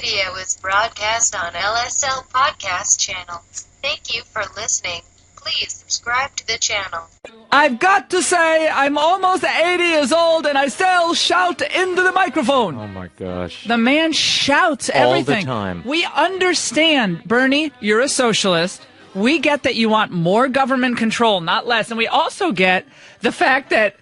radio is broadcast on LSL Podcast Channel. Thank you for listening. Please subscribe to the channel. I've got to say, I'm almost 80 years old and I still shout into the microphone. Oh, my gosh. The man shouts everything. All the time. We understand, Bernie, you're a socialist. We get that you want more government control, not less. And we also get the fact that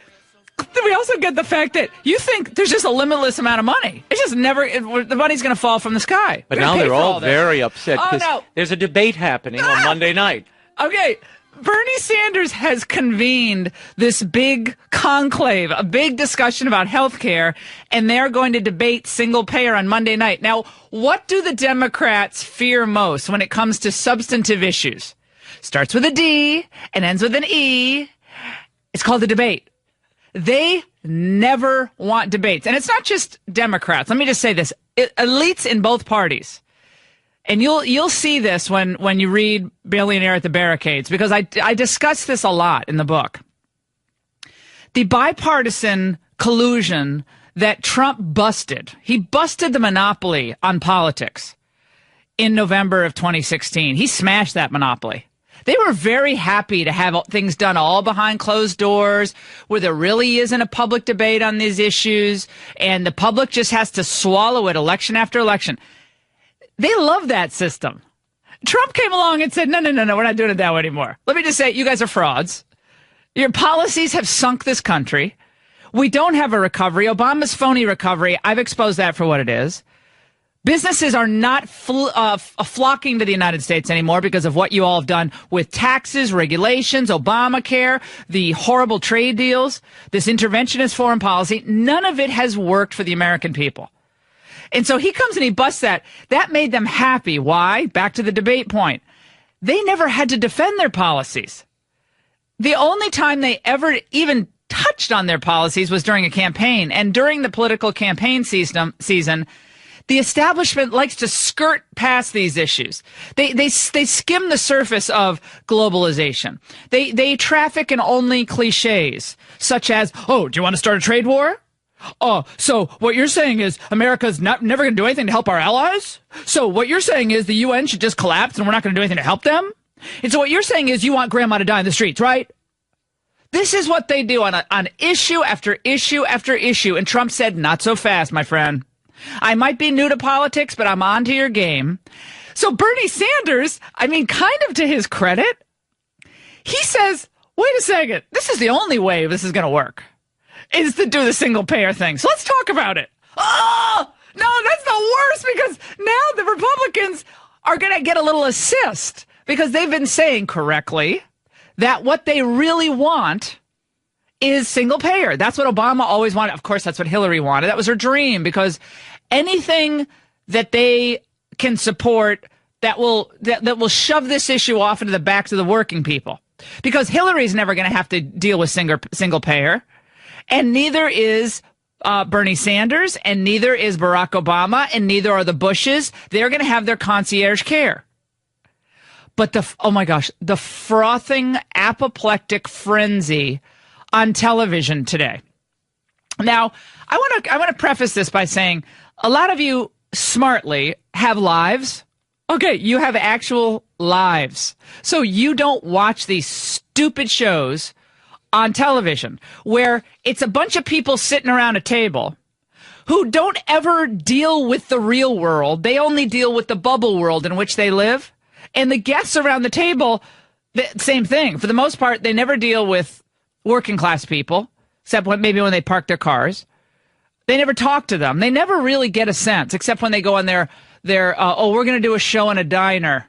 you think there's just a limitless amount of money. It's just the money's going to fall from the sky. But now they're all very upset because there's a debate happening on Monday night. Okay, Bernie Sanders has convened this big conclave, a big discussion about health care, and they're going to debate single payer on Monday night. Now, what do the Democrats fear most when it comes to substantive issues? Starts with a D and ends with an E. It's called a debate. They never want debates. And it's not just Democrats. Let me just say this. Elites in both parties. And you'll see this when you read Billionaire at the Barricades, because I discuss this a lot in the book. The bipartisan collusion that Trump busted. He busted the monopoly on politics in November of 2016. He smashed that monopoly. They were very happy to have things done all behind closed doors, where there really isn't a public debate on these issues, and the public just has to swallow it election after election. They love that system. Trump came along and said, no, we're not doing it that way anymore. Let me just say, you guys are frauds. Your policies have sunk this country. We don't have a recovery. Obama's phony recovery, I've exposed that for what it is. Businesses are not flocking to the United States anymore because of what you all have done with taxes, regulations, Obamacare, the horrible trade deals, this interventionist foreign policy. None of it has worked for the American people. And so he comes and he busts that. That made them happy. Why? Back to the debate point. They never had to defend their policies. The only time they ever even touched on their policies was during a campaign. And during the political campaign season, the establishment likes to skirt past these issues. They skim the surface of globalization. They traffic in only cliches, such as, oh, do you want to start a trade war? Oh, so what you're saying is America's never going to do anything to help our allies? So what you're saying is the UN should just collapse and we're not going to do anything to help them? And so what you're saying is you want grandma to die in the streets, right? This is what they do on issue after issue after issue. And Trump said, not so fast, my friend. I might be new to politics, but I'm on to your game. So Bernie Sanders, kind of to his credit, he says, wait a second, this is the only way this is going to work, is to do the single payer thing. So let's talk about it. Oh, no, that's the worst, because now the Republicans are going to get a little assist because they've been saying correctly that what they really want is single payer. That's what Obama always wanted. Of course, that's what Hillary wanted. That was her dream, because anything that they can support that will shove this issue off into the backs of the working people, because Hillary's never going to have to deal with single payer. And neither is Bernie Sanders, and neither is Barack Obama, and neither are the Bushes. They're going to have their concierge care. But the frothing, apoplectic frenzy on television today. Now, I want to preface this by saying a lot of you smartly have lives. Okay, you have actual lives. So you don't watch these stupid shows on television where it's a bunch of people sitting around a table who don't ever deal with the real world. They only deal with the bubble world in which they live. And the guests around the table, same thing. For the most part, they never deal with working class people, except maybe when they park their cars. They never talk to them. They never really get a sense, except when they go on their we're going to do a show in a diner.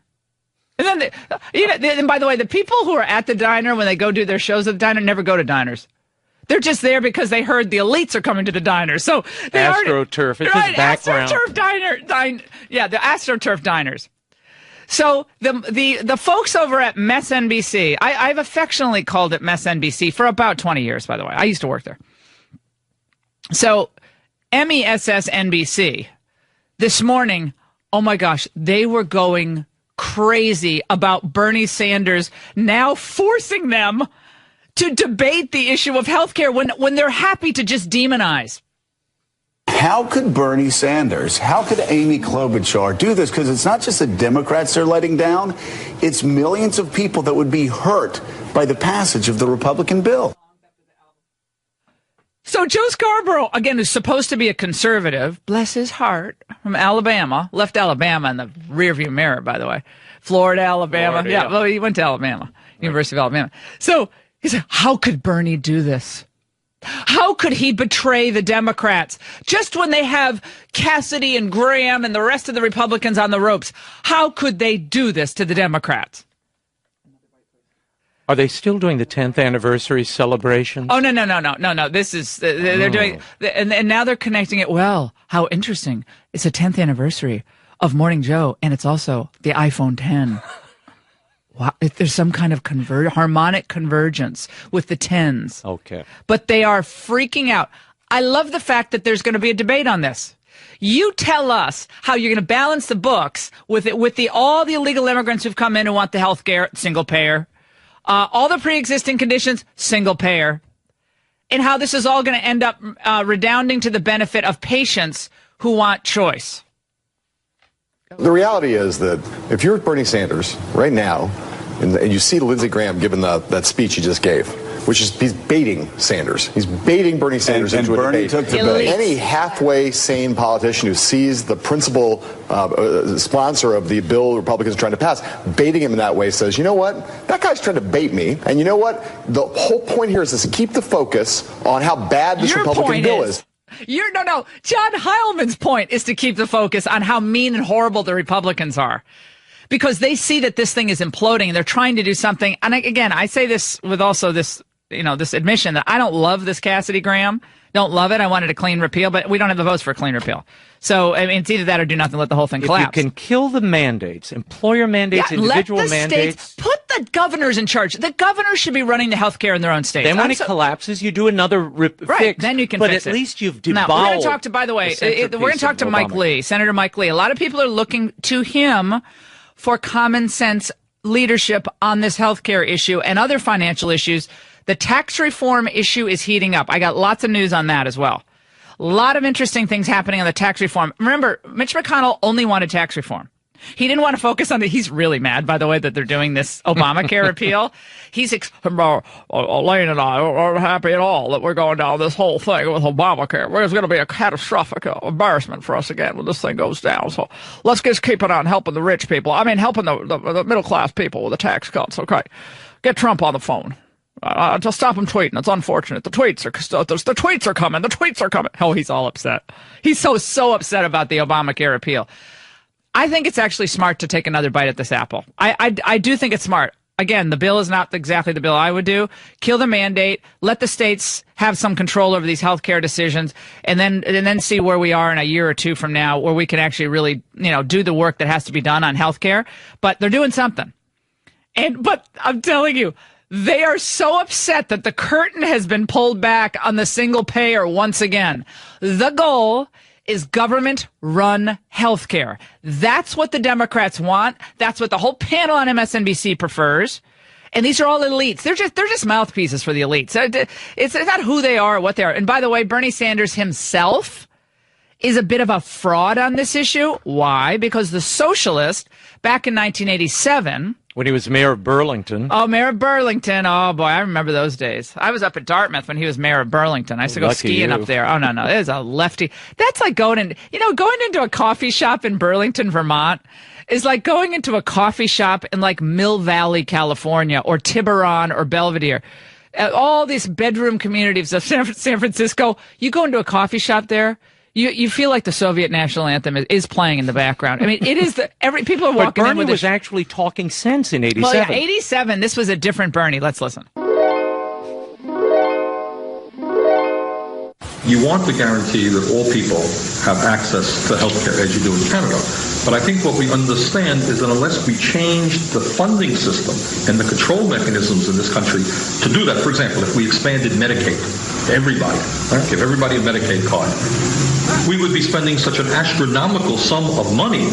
And then, and by the way, the people who are at the diner when they go do their shows at the diner never go to diners. They're just there because they heard the elites are coming to the diner. So they AstroTurf is his background. AstroTurf the AstroTurf diners. So the folks over at MSNBC, I've affectionately called it MSNBC for about 20 years, by the way. I used to work there. So MESSNBC, this morning, oh my gosh, they were going crazy about Bernie Sanders now forcing them to debate the issue of health care when they're happy to just demonize. How could Bernie Sanders, how could Amy Klobuchar do this? Because it's not just the Democrats they're letting down. It's millions of people that would be hurt by the passage of the Republican bill. So Joe Scarborough, again, is supposed to be a conservative, bless his heart, from Alabama. Left Alabama in the rearview mirror, by the way. Florida, Alabama. Yeah, well, he went to Alabama, University of Alabama. So he said, how could Bernie do this? How could he betray the Democrats just when they have Cassidy and Graham and the rest of the Republicans on the ropes? How could they do this to the Democrats? Are they still doing the 10th anniversary celebrations? Oh, no. This is, they're doing, and now they're connecting it. Well, how interesting. It's the 10th anniversary of Morning Joe, and it's also the iPhone 10. Wow, if there's some kind of harmonic convergence with the 10s. Okay. But they are freaking out. I love the fact that there's going to be a debate on this. You tell us how you're going to balance the books with all the illegal immigrants who've come in who want the health care, single payer, all the pre-existing conditions, single payer, and how this is all going to end up redounding to the benefit of patients who want choice. The reality is that if you're Bernie Sanders right now, and you see Lindsey Graham giving that speech he just gave, which is he's baiting Sanders. He's baiting Bernie Sanders into a debate. Took the bait. Any halfway sane politician who sees the principal sponsor of the bill Republicans are trying to pass, baiting him in that way, says, you know what? That guy's trying to bait me. And you know what? The whole point here is to keep the focus on how bad this Republican bill is. No. John Heilman's point is to keep the focus on how mean and horrible the Republicans are, because they see that this thing is imploding and they're trying to do something. And again, I say this with also this, this admission that I don't love this Cassidy Graham. Don't love it. I wanted a clean repeal, but we don't have the votes for a clean repeal. So, I mean, it's either that or do nothing, let the whole thing collapse. If you can kill the mandates, employer mandates, individual let the mandates. States, put the governors in charge. The governors should be running the health care in their own states. Then when it collapses, you do another fix. Then you can but fix it. But at least you've devolved. Now, we're going to talk to, by the way, we're going to talk to Mike Lee, Senator Mike Lee. A lot of people are looking to him for common sense leadership on this health care issue and other financial issues. The tax reform issue is heating up. I got lots of news on that as well. A lot of interesting things happening on the tax reform. Remember, Mitch McConnell only wanted tax reform. He didn't want to focus on he's really mad, by the way, that they're doing this Obamacare repeal. Elaine and I aren't happy at all that we're going down this whole thing with Obamacare. There's going to be a catastrophic embarrassment for us again when this thing goes down. So let's just keep it on helping the rich people. I mean, helping the middle-class people with the tax cuts, okay? Get Trump on the phone. Just stop him tweeting. It's unfortunate. The tweets are coming. The tweets are coming. Oh, he's all upset. He's so upset about the Obamacare repeal. I think it's actually smart to take another bite at this apple. I do think it's smart. Again, the bill is not exactly the bill I would do. Kill the mandate. Let the states have some control over these healthcare decisions, and then see where we are in a year or two from now, where we can actually really, do the work that has to be done on healthcare. But they're doing something. But I'm telling you, they are so upset that the curtain has been pulled back on the single payer once again. The goal is government-run health care. That's what the Democrats want. That's what the whole panel on MSNBC prefers. And these are all elites. They're just mouthpieces for the elites. It's not who they are or what they are. And by the way, Bernie Sanders himself is a bit of a fraud on this issue. Why? Because the socialist, back in 1987... when he was mayor of Burlington. Oh, mayor of Burlington. Oh, boy, I remember those days. I was up at Dartmouth when he was mayor of Burlington. I used to go skiing up there. Oh, no. It was a lefty. That's like going into a coffee shop in Burlington, Vermont is like going into a coffee shop in like Mill Valley, California, or Tiburon or Belvedere. All these bedroom communities of San Francisco. You go into a coffee shop there, You feel like the Soviet national anthem is playing in the background. I mean, it is people are walking in with Bernie was actually talking sense in 87. Well, yeah, 87, this was a different Bernie. Let's listen. You want to guarantee that all people have access to health care as you do in Canada. But I think what we understand is that unless we change the funding system and the control mechanisms in this country to do that, for example, if we expanded Medicaid to everybody, give everybody a Medicaid card, we would be spending such an astronomical sum of money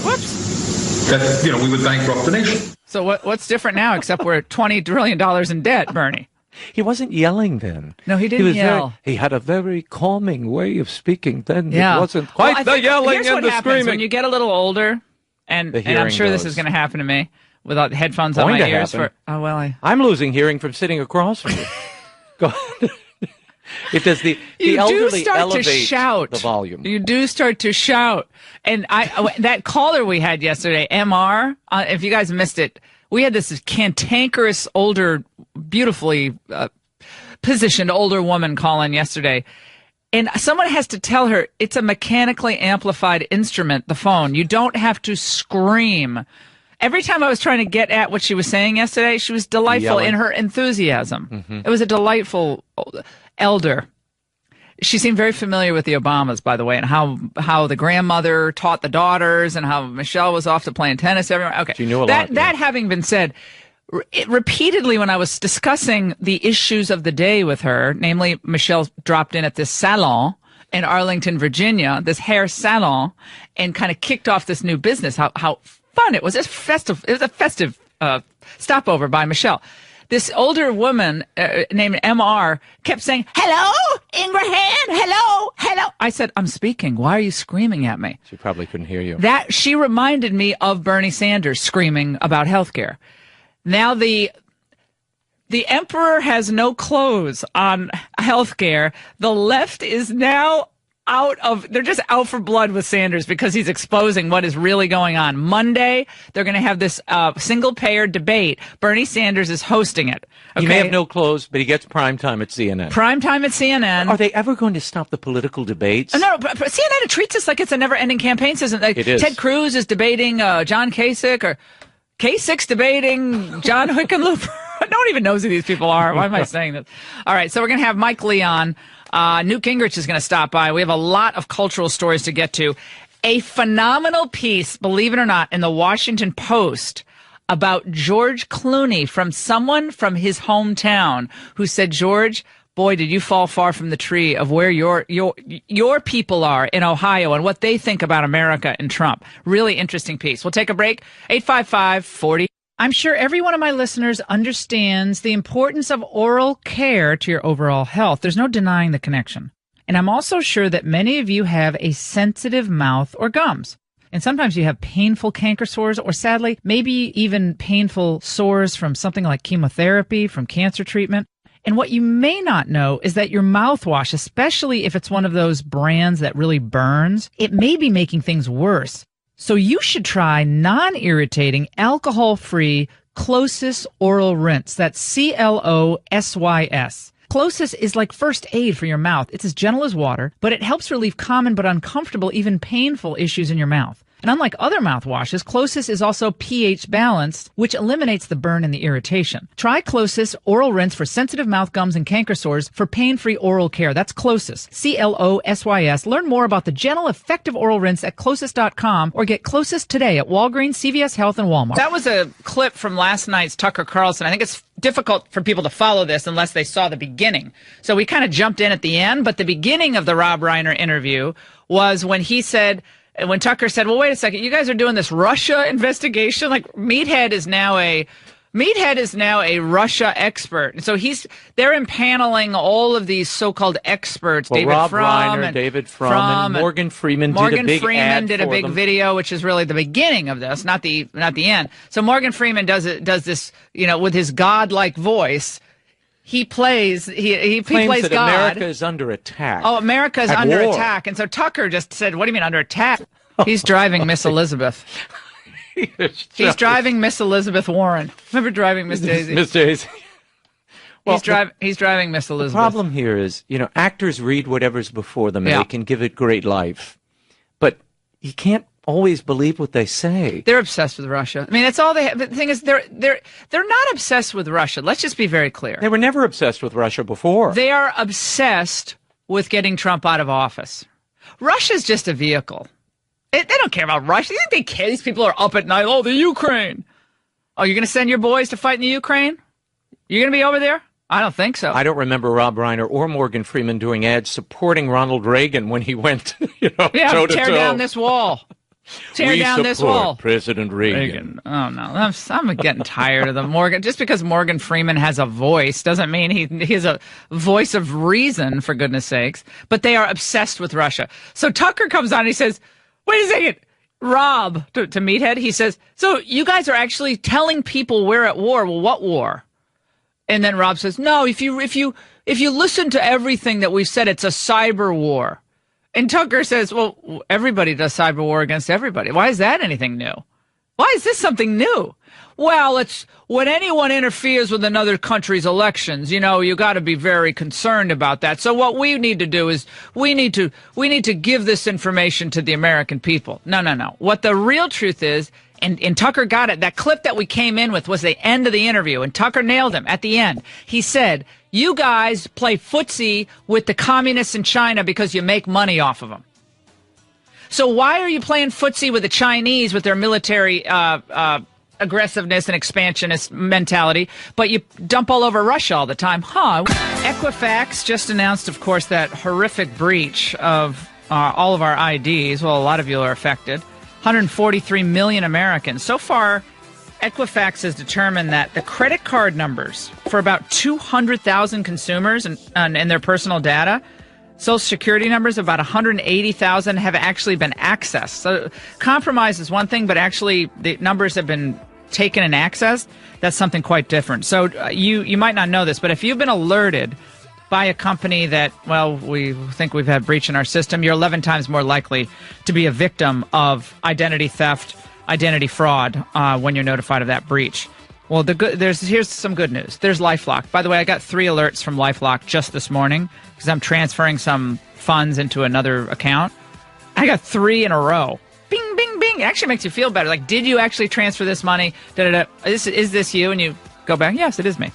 that, we would bankrupt the nation. So what's different now except we're $20 trillion in debt, Bernie? He wasn't yelling then. No, he didn't yell. He had a very calming way of speaking then. Yeah. It wasn't quite the yelling and the screaming. When you get a little older, and I'm sure this is going to happen to me without headphones on my ears. I'm losing hearing from sitting across from you. Go ahead. It does the elderly elevate the volume. You do start to shout. And that caller we had yesterday, MR, if you guys missed it, we had this cantankerous, older, beautifully positioned older woman call in yesterday. And someone has to tell her it's a mechanically amplified instrument, the phone. You don't have to scream. Every time I was trying to get at what she was saying yesterday, she was delightful in her enthusiasm. Mm-hmm. It was a delightful elder. She seemed very familiar with the Obamas, by the way, and how the grandmother taught the daughters and how Michelle was off to playing tennis everywhere. Okay. She knew a lot. That having been said, repeatedly when I was discussing the issues of the day with her, namely Michelle dropped in at this salon in Arlington, Virginia, this hair salon, and kind of kicked off this new business, how fun it was. It was a festive stopover by Michelle. This older woman named MR kept saying, "Hello, Ingraham, hello." I said, "I'm speaking. Why are you screaming at me?" She probably couldn't hear you. She reminded me of Bernie Sanders screaming about healthcare. Now the emperor has no clothes on healthcare. The left is now they're just out for blood with Sanders because he's exposing what is really going on. Monday, they're going to have this single-payer debate. Bernie Sanders is hosting it. Okay? He may have no clothes, but he gets prime time at CNN. Prime time at CNN. Are they ever going to stop the political debates? No, but CNN treats us like it's a never-ending campaign season. Like, it is. Ted Cruz is debating John Kasich, or Kasich's debating John Hickenlooper. No one even knows who these people are. Why am I saying this? All right, so we're going to have Mike Leon. Newt Gingrich is going to stop by. We have a lot of cultural stories to get to. A phenomenal piece, believe it or not, in the Washington Post about George Clooney from someone from his hometown who said, "George, boy, did you fall far from the tree of where your people are in Ohio and what they think about America and Trump." Really interesting piece. We'll take a break. 855-40. I'm sure every one of my listeners understands the importance of oral care to your overall health. There's no denying the connection. And I'm also sure that many of you have a sensitive mouth or gums. And sometimes you have painful canker sores, or sadly, maybe even painful sores from something like chemotherapy, from cancer treatment. And what you may not know is that your mouthwash, especially if it's one of those brands that really burns, it may be making things worse. So you should try non-irritating, alcohol-free Closis Oral Rinse. That's Closys. Closis is like first aid for your mouth. It's as gentle as water, but it helps relieve common but uncomfortable, even painful issues in your mouth. And unlike other mouthwashes, Closis is also pH balanced, which eliminates the burn and the irritation. Try Closis Oral Rinse for sensitive mouth, gums, and canker sores for pain-free oral care. That's Closis, Closys. Learn more about the gentle, effective oral rinse at Closis.com or get Closis today at Walgreens, CVS Health, and Walmart. That was a clip from last night's Tucker Carlson. I think it's difficult for people to follow this unless they saw the beginning. So we kind of jumped in at the end, but the beginning of the Rob Reiner interview was when he said, when Tucker said, "Well, wait a second, you guys are doing this Russia investigation." Like, Meathead is now a Russia expert. And so they're impaneling all of these so-called experts. Well, Rob Reiner, David Frum, and Morgan Freeman did a big video, which is really the beginning of this, not the end. So Morgan Freeman does this, with his godlike voice. He plays God. America is under attack. Oh, America is under attack. And so Tucker just said, "What do you mean under attack?" He's driving Miss Elizabeth. He's driving Miss Elizabeth Warren. Remember driving Miss Daisy? Miss Daisy. Well, he's driving Miss Elizabeth. The problem here is, actors read whatever's before them and they can give it great life. But you can't always believe what they say. They're obsessed with Russia. I mean, that's all they have. The thing is, they're not obsessed with Russia. Let's just be very clear. They were never obsessed with Russia before. They are obsessed with getting Trump out of office. Russia's just a vehicle. They don't care about Russia. You think they care? These people are up at night. Oh, the Ukraine. Oh, you're going to send your boys to fight in the Ukraine? You're going to be over there? I don't think so. I don't remember Rob Reiner or Morgan Freeman doing ads supporting Ronald Reagan when he went, toe to toe. Tear down this wall. Tear down this wall. President Reagan. Oh, no. I'm getting tired of the Morgan. Just because Morgan Freeman has a voice doesn't mean he has a voice of reason, for goodness sakes. But they are obsessed with Russia. So Tucker comes on and he says, wait a second. Rob, to Meathead, he says, so you guys are actually telling people we're at war. Well, what war? And then Rob says, no, if you listen to everything that we've said, it's a cyber war. And Tucker says, well, everybody does cyber war against everybody. Why is that anything new? Why is this something new? Well, it's when anyone interferes with another country's elections, you got to be very concerned about that. So what we need to do is we need to give this information to the American people. No. What the real truth is, and Tucker got it. That clip that we came in with was the end of the interview, and Tucker nailed him at the end. He said, you guys play footsie with the communists in China because you make money off of them. So why are you playing footsie with the Chinese with their military aggressiveness and expansionist mentality, but you dump all over Russia all the time? Equifax just announced, of course, that horrific breach of all of our IDs. Well, a lot of you are affected. 143 million Americans. So far, Equifax has determined that the credit card numbers for about 200,000 consumers and their personal data, Social Security numbers of about 180,000 have actually been accessed. So compromise is one thing, but actually the numbers have been taken and accessed. That's something quite different. So you might not know this, but if you've been alerted by a company that, well, we think we've had breach in our system, you're 11 times more likely to be a victim of identity theft, identity fraud when you're notified of that breach. Well, here's some good news. There's LifeLock. By the way, I got 3 alerts from LifeLock just this morning because I'm transferring some funds into another account. I got 3 in a row. Bing, bing, bing. It actually makes you feel better. Like, did you actually transfer this money? Is this you? And you go back, yes, it is me.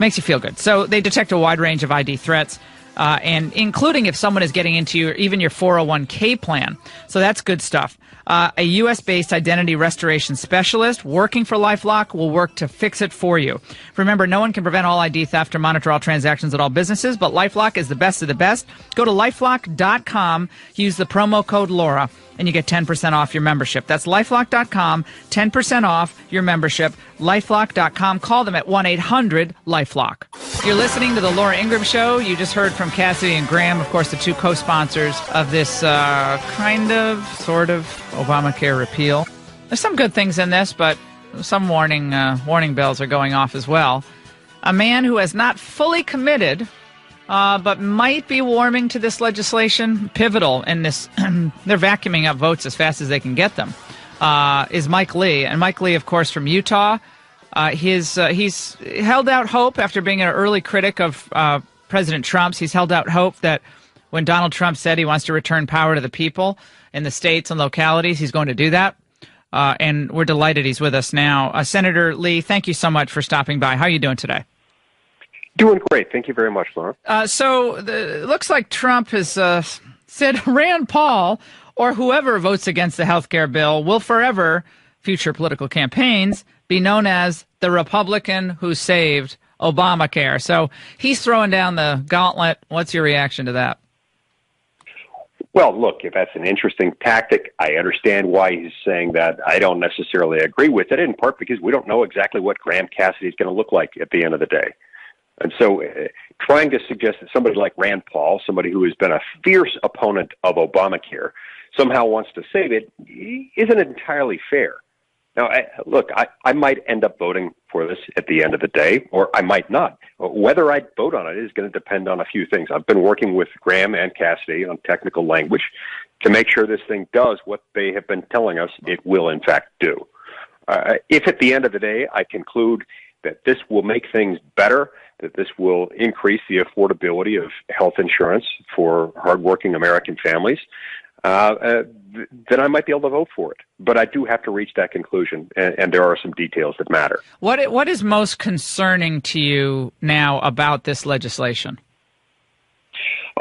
Makes you feel good. So they detect a wide range of ID threats, and including if someone is getting into even your 401k plan. So that's good stuff. A U.S.-based identity restoration specialist working for LifeLock will work to fix it for you. Remember, no one can prevent all ID theft or monitor all transactions at all businesses, but LifeLock is the best of the best. Go to LifeLock.com, use the promo code Laura, and you get 10% off your membership. That's LifeLock.com, 10% off your membership. LifeLock.com. Call them at 1-800-LifeLock. You're listening to The Laura Ingraham Show. You just heard from Cassidy and Graham, of course, the 2 co-sponsors of this sort of Obamacare repeal. There's some good things in this, but some warning bells are going off as well. A man who has not fully committed but might be warming to this legislation, pivotal in this, they're vacuuming up votes as fast as they can get them, is Mike Lee. And Mike Lee, of course, from Utah, he's held out hope after being an early critic of President Trump's. He's held out hope that when Donald Trump said he wants to return power to the people in the states and localities, he's going to do that. And we're delighted he's with us now. Senator Lee, thank you so much for stopping by. How are you doing today? Doing great. Thank you very much, Laura. It looks like Trump has said Rand Paul or whoever votes against the health care bill will forever, future political campaigns, be known as the Republican who saved Obamacare. So he's throwing down the gauntlet. What's your reaction to that? Well, look, if that's an interesting tactic, I understand why he's saying that. I don't necessarily agree with it, in part because we don't know exactly what Graham Cassidy is going to look like at the end of the day. And so trying to suggest that somebody like Rand Paul, somebody who has been a fierce opponent of Obamacare, somehow wants to save it isn't entirely fair. Now, I might end up voting for this at the end of the day, or I might not. Whether I vote on it is going to depend on a few things. I've been working with Graham and Cassidy on technical language to make sure this thing does what they have been telling us it will, in fact, do. If at the end of the day I conclude that this will make things better, that this will increase the affordability of health insurance for hardworking American families, then I might be able to vote for it. But I do have to reach that conclusion, and there are some details that matter. What is most concerning to you now about this legislation?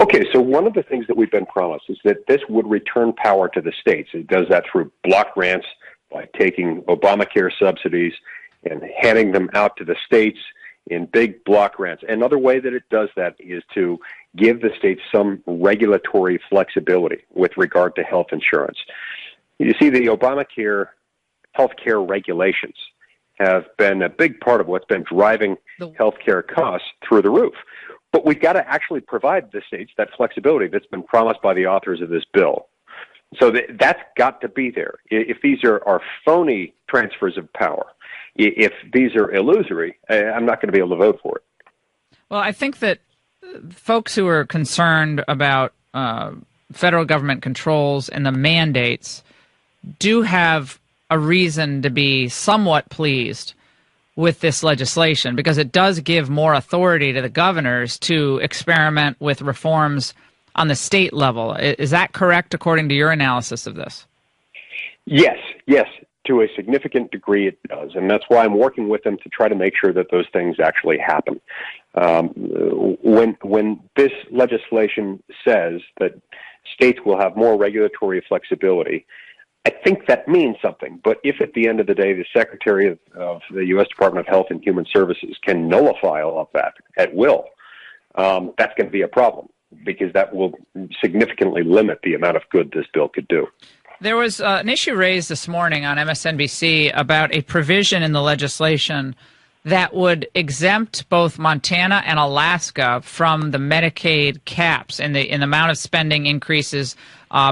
Okay, so one of the things that we've been promised is that this would return power to the states. It does that through block grants by taking Obamacare subsidies and handing them out to the states in big block grants. Another way that it does that is to give the states some regulatory flexibility with regard to health insurance. You see, the Obamacare healthcare regulations have been a big part of what's been driving healthcare costs through the roof. But we've got to actually provide the states that flexibility that's been promised by the authors of this bill. So that's got to be there. If these are phony transfers of power, if these are illusory, I'm not going to be able to vote for it. Well, I think that folks who are concerned about federal government controls and the mandates do have a reason to be somewhat pleased with this legislation, because it does give more authority to the governors to experiment with reforms on the state level. Is that correct, according to your analysis of this? Yes. To a significant degree it does, and that's why I'm working with them to try to make sure that those things actually happen. When this legislation says that states will have more regulatory flexibility, I think that means something. But if at the end of the day the Secretary of the U.S. Department of Health and Human Services can nullify all of that at will, that's going to be a problem, because that will significantly limit the amount of good this bill could do. There was an issue raised this morning on MSNBC about a provision in the legislation that would exempt both Montana and Alaska from the Medicaid caps in the amount of spending increases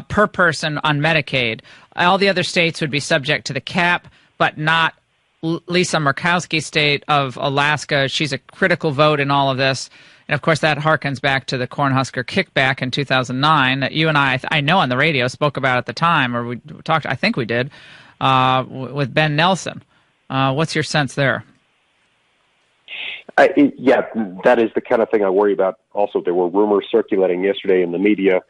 per person on Medicaid. All the other states would be subject to the cap, but not Lisa Murkowski's state of Alaska. She's a critical vote in all of this. And, of course, that harkens back to the Cornhusker kickback in 2009 that you and I know on the radio, spoke about at the time, or we talked, I think we did, with Ben Nelson. What's your sense there? Yeah, that is the kind of thing I worry about. Also, there were rumors circulating yesterday in the media,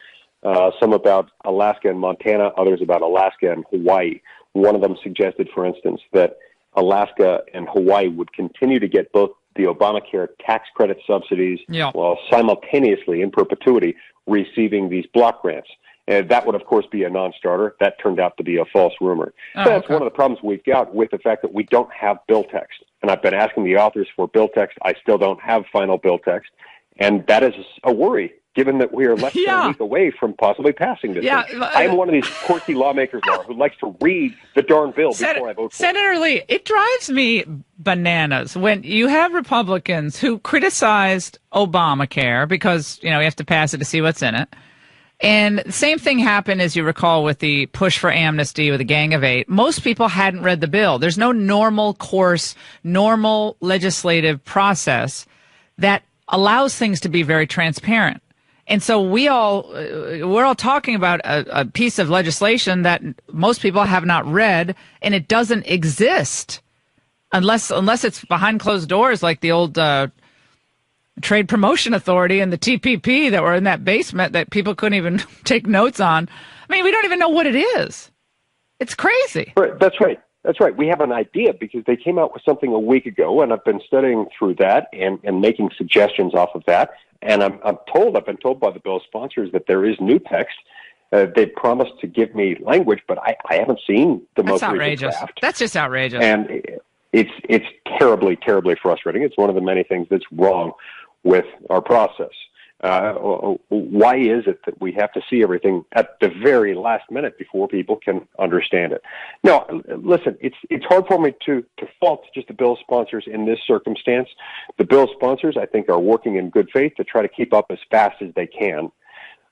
some about Alaska and Montana, others about Alaska and Hawaii. One of them suggested, for instance, that Alaska and Hawaii would continue to get both the Obamacare tax credit subsidies while simultaneously, in perpetuity, receiving these block grants. And that would, of course, be a non-starter. That turned out to be a false rumor. That's one of the problems we've got with the fact that we don't have bill text. And I've been asking the authors for bill text. I still don't have final bill text. And that is a worry, given that we are less than a week away from possibly passing this thing. I'm one of these quirky lawmakers, Laura, who likes to read the darn bill before I vote for it. Senator Lee, it drives me bananas when you have Republicans who criticized Obamacare because, you have to pass it to see what's in it. And the same thing happened, as you recall, with the push for amnesty with the Gang of Eight. Most people hadn't read the bill. There's no normal course, normal legislative process that allows things to be very transparent. And so we're all talking about a piece of legislation that most people have not read, and it doesn't exist unless it's behind closed doors, like the old Trade Promotion Authority and the TPP that were in that basement that people couldn't even take notes on. I mean, we don't even know what it is. It's crazy. That's right. That's right. We have an idea because they came out with something a week ago, and I've been studying through that and making suggestions off of that. And I've been told by the bill sponsors that there is new text. They promised to give me language, but I haven't seen the most recent draft. That's just outrageous. And it's terribly, terribly frustrating. It's one of the many things that's wrong with our process. Why is it that we have to see everything at the very last minute before people can understand it? Now, listen, it's hard for me to fault just the bill sponsors in this circumstance. The bill sponsors, I think, are working in good faith to try to keep up as fast as they can.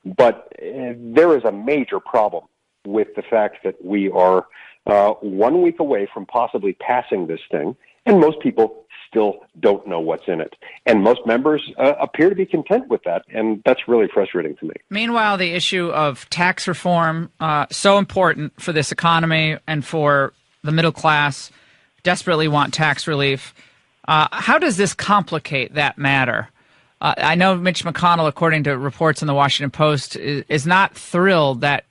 But there is a major problem with the fact that we are 1 week away from possibly passing this thing, and most people still don't know what's in it. And most members appear to be content with that, and that's really frustrating to me. Meanwhile, the issue of tax reform, so important for this economy and for the middle class, desperately want tax relief. How does this complicate that matter? I know Mitch McConnell, according to reports in the Washington Post, is not thrilled that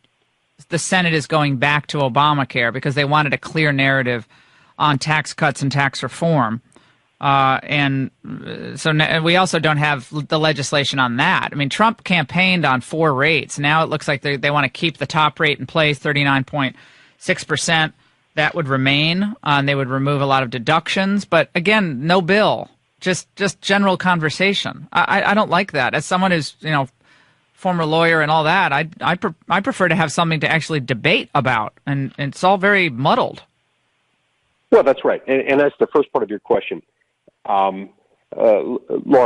the Senate is going back to Obamacare because they wanted a clear narrative on tax cuts and tax reform. And we also don't have the legislation on that. I mean, Trump campaigned on 4 rates. Now it looks like they want to keep the top rate in place, 39.6%. That would remain. And they would remove a lot of deductions. But again, no bill, just general conversation. I don't like that. As someone who's, former lawyer and all that. I prefer to have something to actually debate about, and it's all very muddled. Well, that's right, and that's the first part of your question. Laura,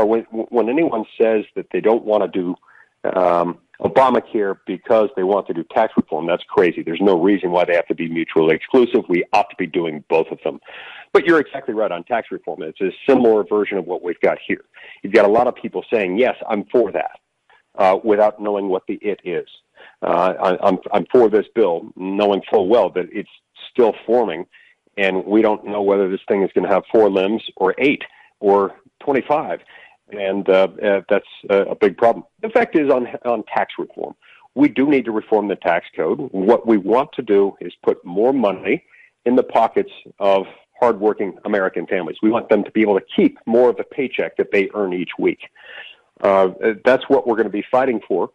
when anyone says that they don't want to do Obamacare because they want to do tax reform, that's crazy. There's no reason why they have to be mutually exclusive. We ought to be doing both of them. But you're exactly right on tax reform. It's a similar version of what we've got here. You've got a lot of people saying, yes, I'm for that, without knowing what the it is. I'm for this bill, knowing full well that it's still forming, and we don't know whether this thing is going to have 4 limbs or 8 or 25. And that's a big problem. The fact is, on tax reform, we do need to reform the tax code. What we want to do is put more money in the pockets of hardworking American families. We want them to be able to keep more of the paycheck that they earn each week. That's what we're going to be fighting for.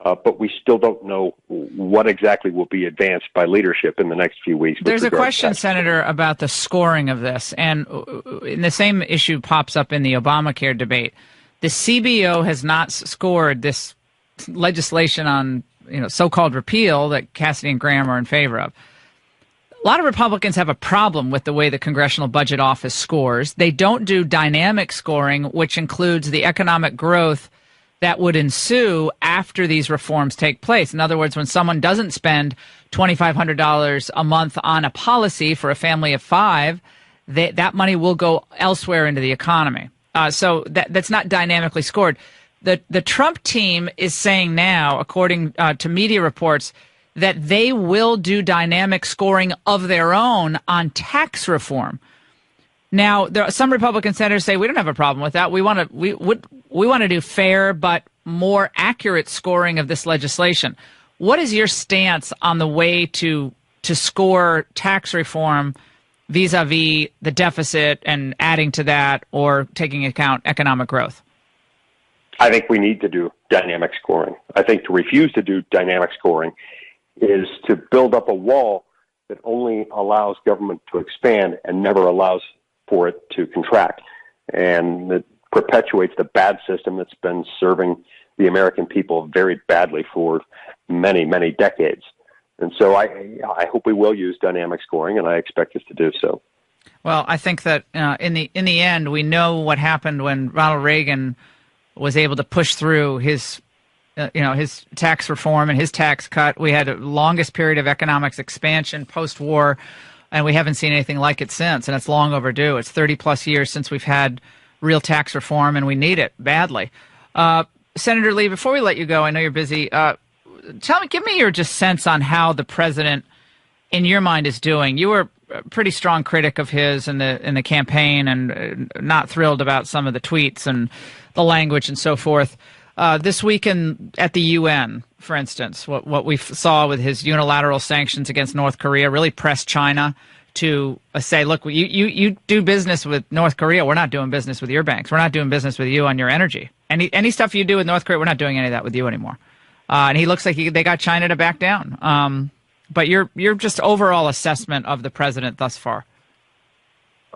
But we still don't know what exactly will be advanced by leadership in the next few weeks. There's a question, Senator, about the scoring of this, and the same issue pops up in the Obamacare debate. The CBO has not scored this legislation on, so-called repeal that Cassidy and Graham are in favor of. A lot of Republicans have a problem with the way the Congressional Budget Office scores. They don't do dynamic scoring, which includes the economic growth that would ensue after these reforms take place. In other words, when someone doesn't spend $2,500 a month on a policy for a family of 5, that money will go elsewhere into the economy. So that's not dynamically scored. The Trump team is saying now, according to media reports, that they will do dynamic scoring of their own on tax reform. Now, there are some Republican senators say we don't have a problem with that. We want to do fair but more accurate scoring of this legislation. What is your stance on the way to score tax reform vis-a-vis the deficit and adding to that, or taking into account economic growth? I think we need to do dynamic scoring. I think to refuse to do dynamic scoring is to build up a wall that only allows government to expand and never allows for it to contract. And it perpetuates the bad system that's been serving the American people very badly for many, many decades. And so I hope we will use dynamic scoring, and I expect us to do so. Well, I think that in the end, we know what happened when Ronald Reagan was able to push through his tax reform and his tax cut. We had the longest period of economic expansion post-war, and we haven't seen anything like it since, and it's long overdue. It's 30-plus years since we've had real tax reform, and we need it badly. Senator Lee, before we let you go, I know you're busy. Give me your just sense on how the president, in your mind, is doing. You were a pretty strong critic of his in the campaign, and not thrilled about some of the tweets and the language and so forth. This weekend at the UN, for instance, what we saw with his unilateral sanctions against North Korea really pressed China to say, look, you do business with North Korea. We're not doing business with your banks. We're not doing business with you on your energy. Any stuff you do with North Korea, we're not doing any of that with you anymore. And he looks like they got China to back down. But your just overall assessment of the president thus far.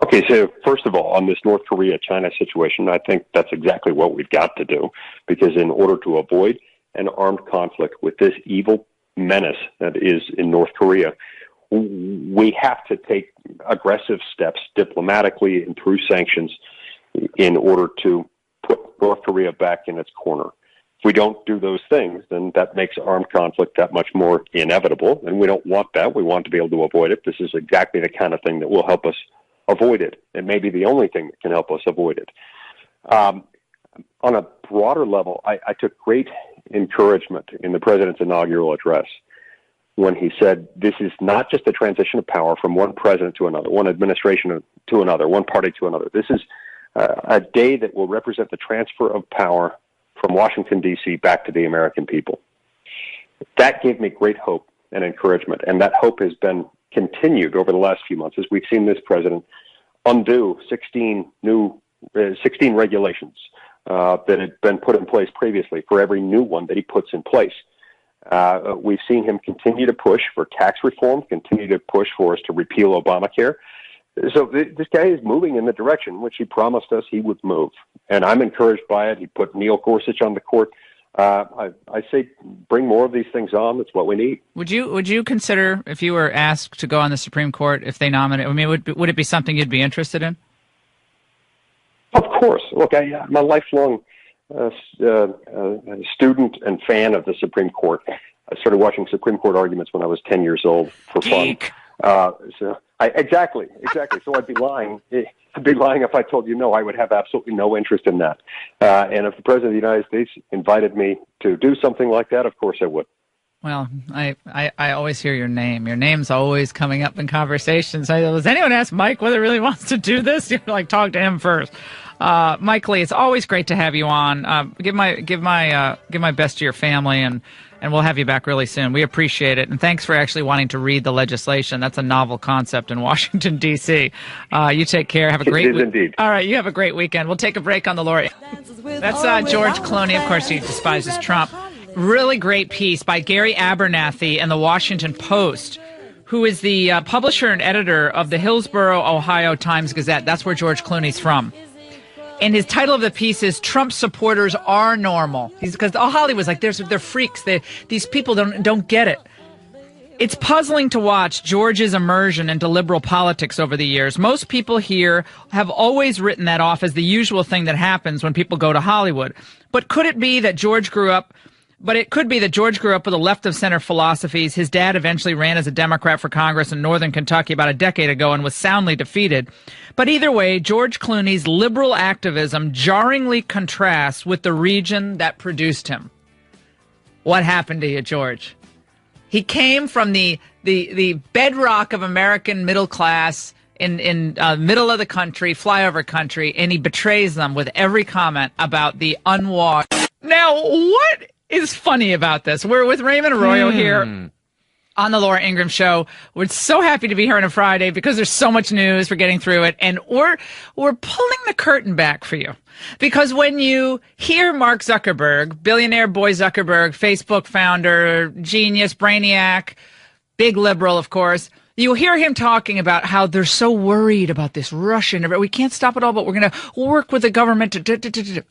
Okay, so first of all, on this North Korea-China situation, I think that's exactly what we've got to do, because in order to avoid an armed conflict with this evil menace that is in North Korea, we have to take aggressive steps diplomatically and through sanctions in order to put North Korea back in its corner. If we don't do those things, then that makes armed conflict that much more inevitable, and we don't want that. We want to be able to avoid it. This is exactly the kind of thing that will help us avoid it. It may be the only thing that can help us avoid it. On a broader level, I took great encouragement in the president's inaugural address when he said this is not just a transition of power from one president to another, one administration to another, one party to another. This is a day that will represent the transfer of power from Washington, D.C. back to the American people. That gave me great hope and encouragement, and that hope has been continued over the last few months as we've seen this president undo 16 regulations that had been put in place previously for every new one that he puts in place. We've seen him continue to push for tax reform, continue to push for us to repeal Obamacare. So this guy is moving in the direction which he promised us he would move, and I'm encouraged by it. He put Neil Gorsuch on the court. I say bring more of these things on. That's what we need. Would you consider, if you were asked to go on the Supreme Court, if they nominate? I mean, would it be something you'd be interested in? Of course. Look, I'm a lifelong student and fan of the Supreme Court. I started watching Supreme Court arguments when I was 10 years old for fun. Exactly. So I'd be lying. I'd be lying if I told you no. I would have absolutely no interest in that. And if the President of the United States invited me to do something like that, of course I would. Well, I always hear your name. Your name's always coming up in conversations. Does anyone ask Mike whether he really wants to do this? You're like, talk to him first. Mike Lee, it's always great to have you on. Give my best to your family, and we'll have you back really soon. We appreciate it, and thanks for actually wanting to read the legislation. That's a novel concept in Washington, D.C. You take care. Have a great weekend. Indeed. All right, you have a great weekend. We'll take a break on the Laura. That's George Clooney. Of course, he despises Trump. Really great piece by Gary Abernathy in the Washington Post, who is the publisher and editor of the Hillsborough, Ohio Times-Gazette. That's where George Clooney's from. And his title of the piece is "Trump Supporters Are Normal." Because all Hollywood's like, they're freaks. These people don't get it. It's puzzling to watch George's immersion into liberal politics over the years. Most people here have always written that off as the usual thing that happens when people go to Hollywood. But could it be that George grew up with a left-of-center philosophies. His dad eventually ran as a Democrat for Congress in northern Kentucky about a decade ago and was soundly defeated. But either way, George Clooney's liberal activism jarringly contrasts with the region that produced him. What happened to you, George? He came from the bedrock of American middle class in middle of the country, flyover country, and he betrays them with every comment about the unwashed. Now, what is funny about this? We're with Raymond Arroyo here on the Laura Ingraham Show. We're so happy to be here on a Friday because there's so much news. We're getting through it, and we're pulling the curtain back for you. Because when you hear Mark Zuckerberg, billionaire boy Zuckerberg, Facebook founder, genius, brainiac, big liberal, of course, you hear him talking about how they're so worried about this Russian. We can't stop it all, but we're going to work with the government to.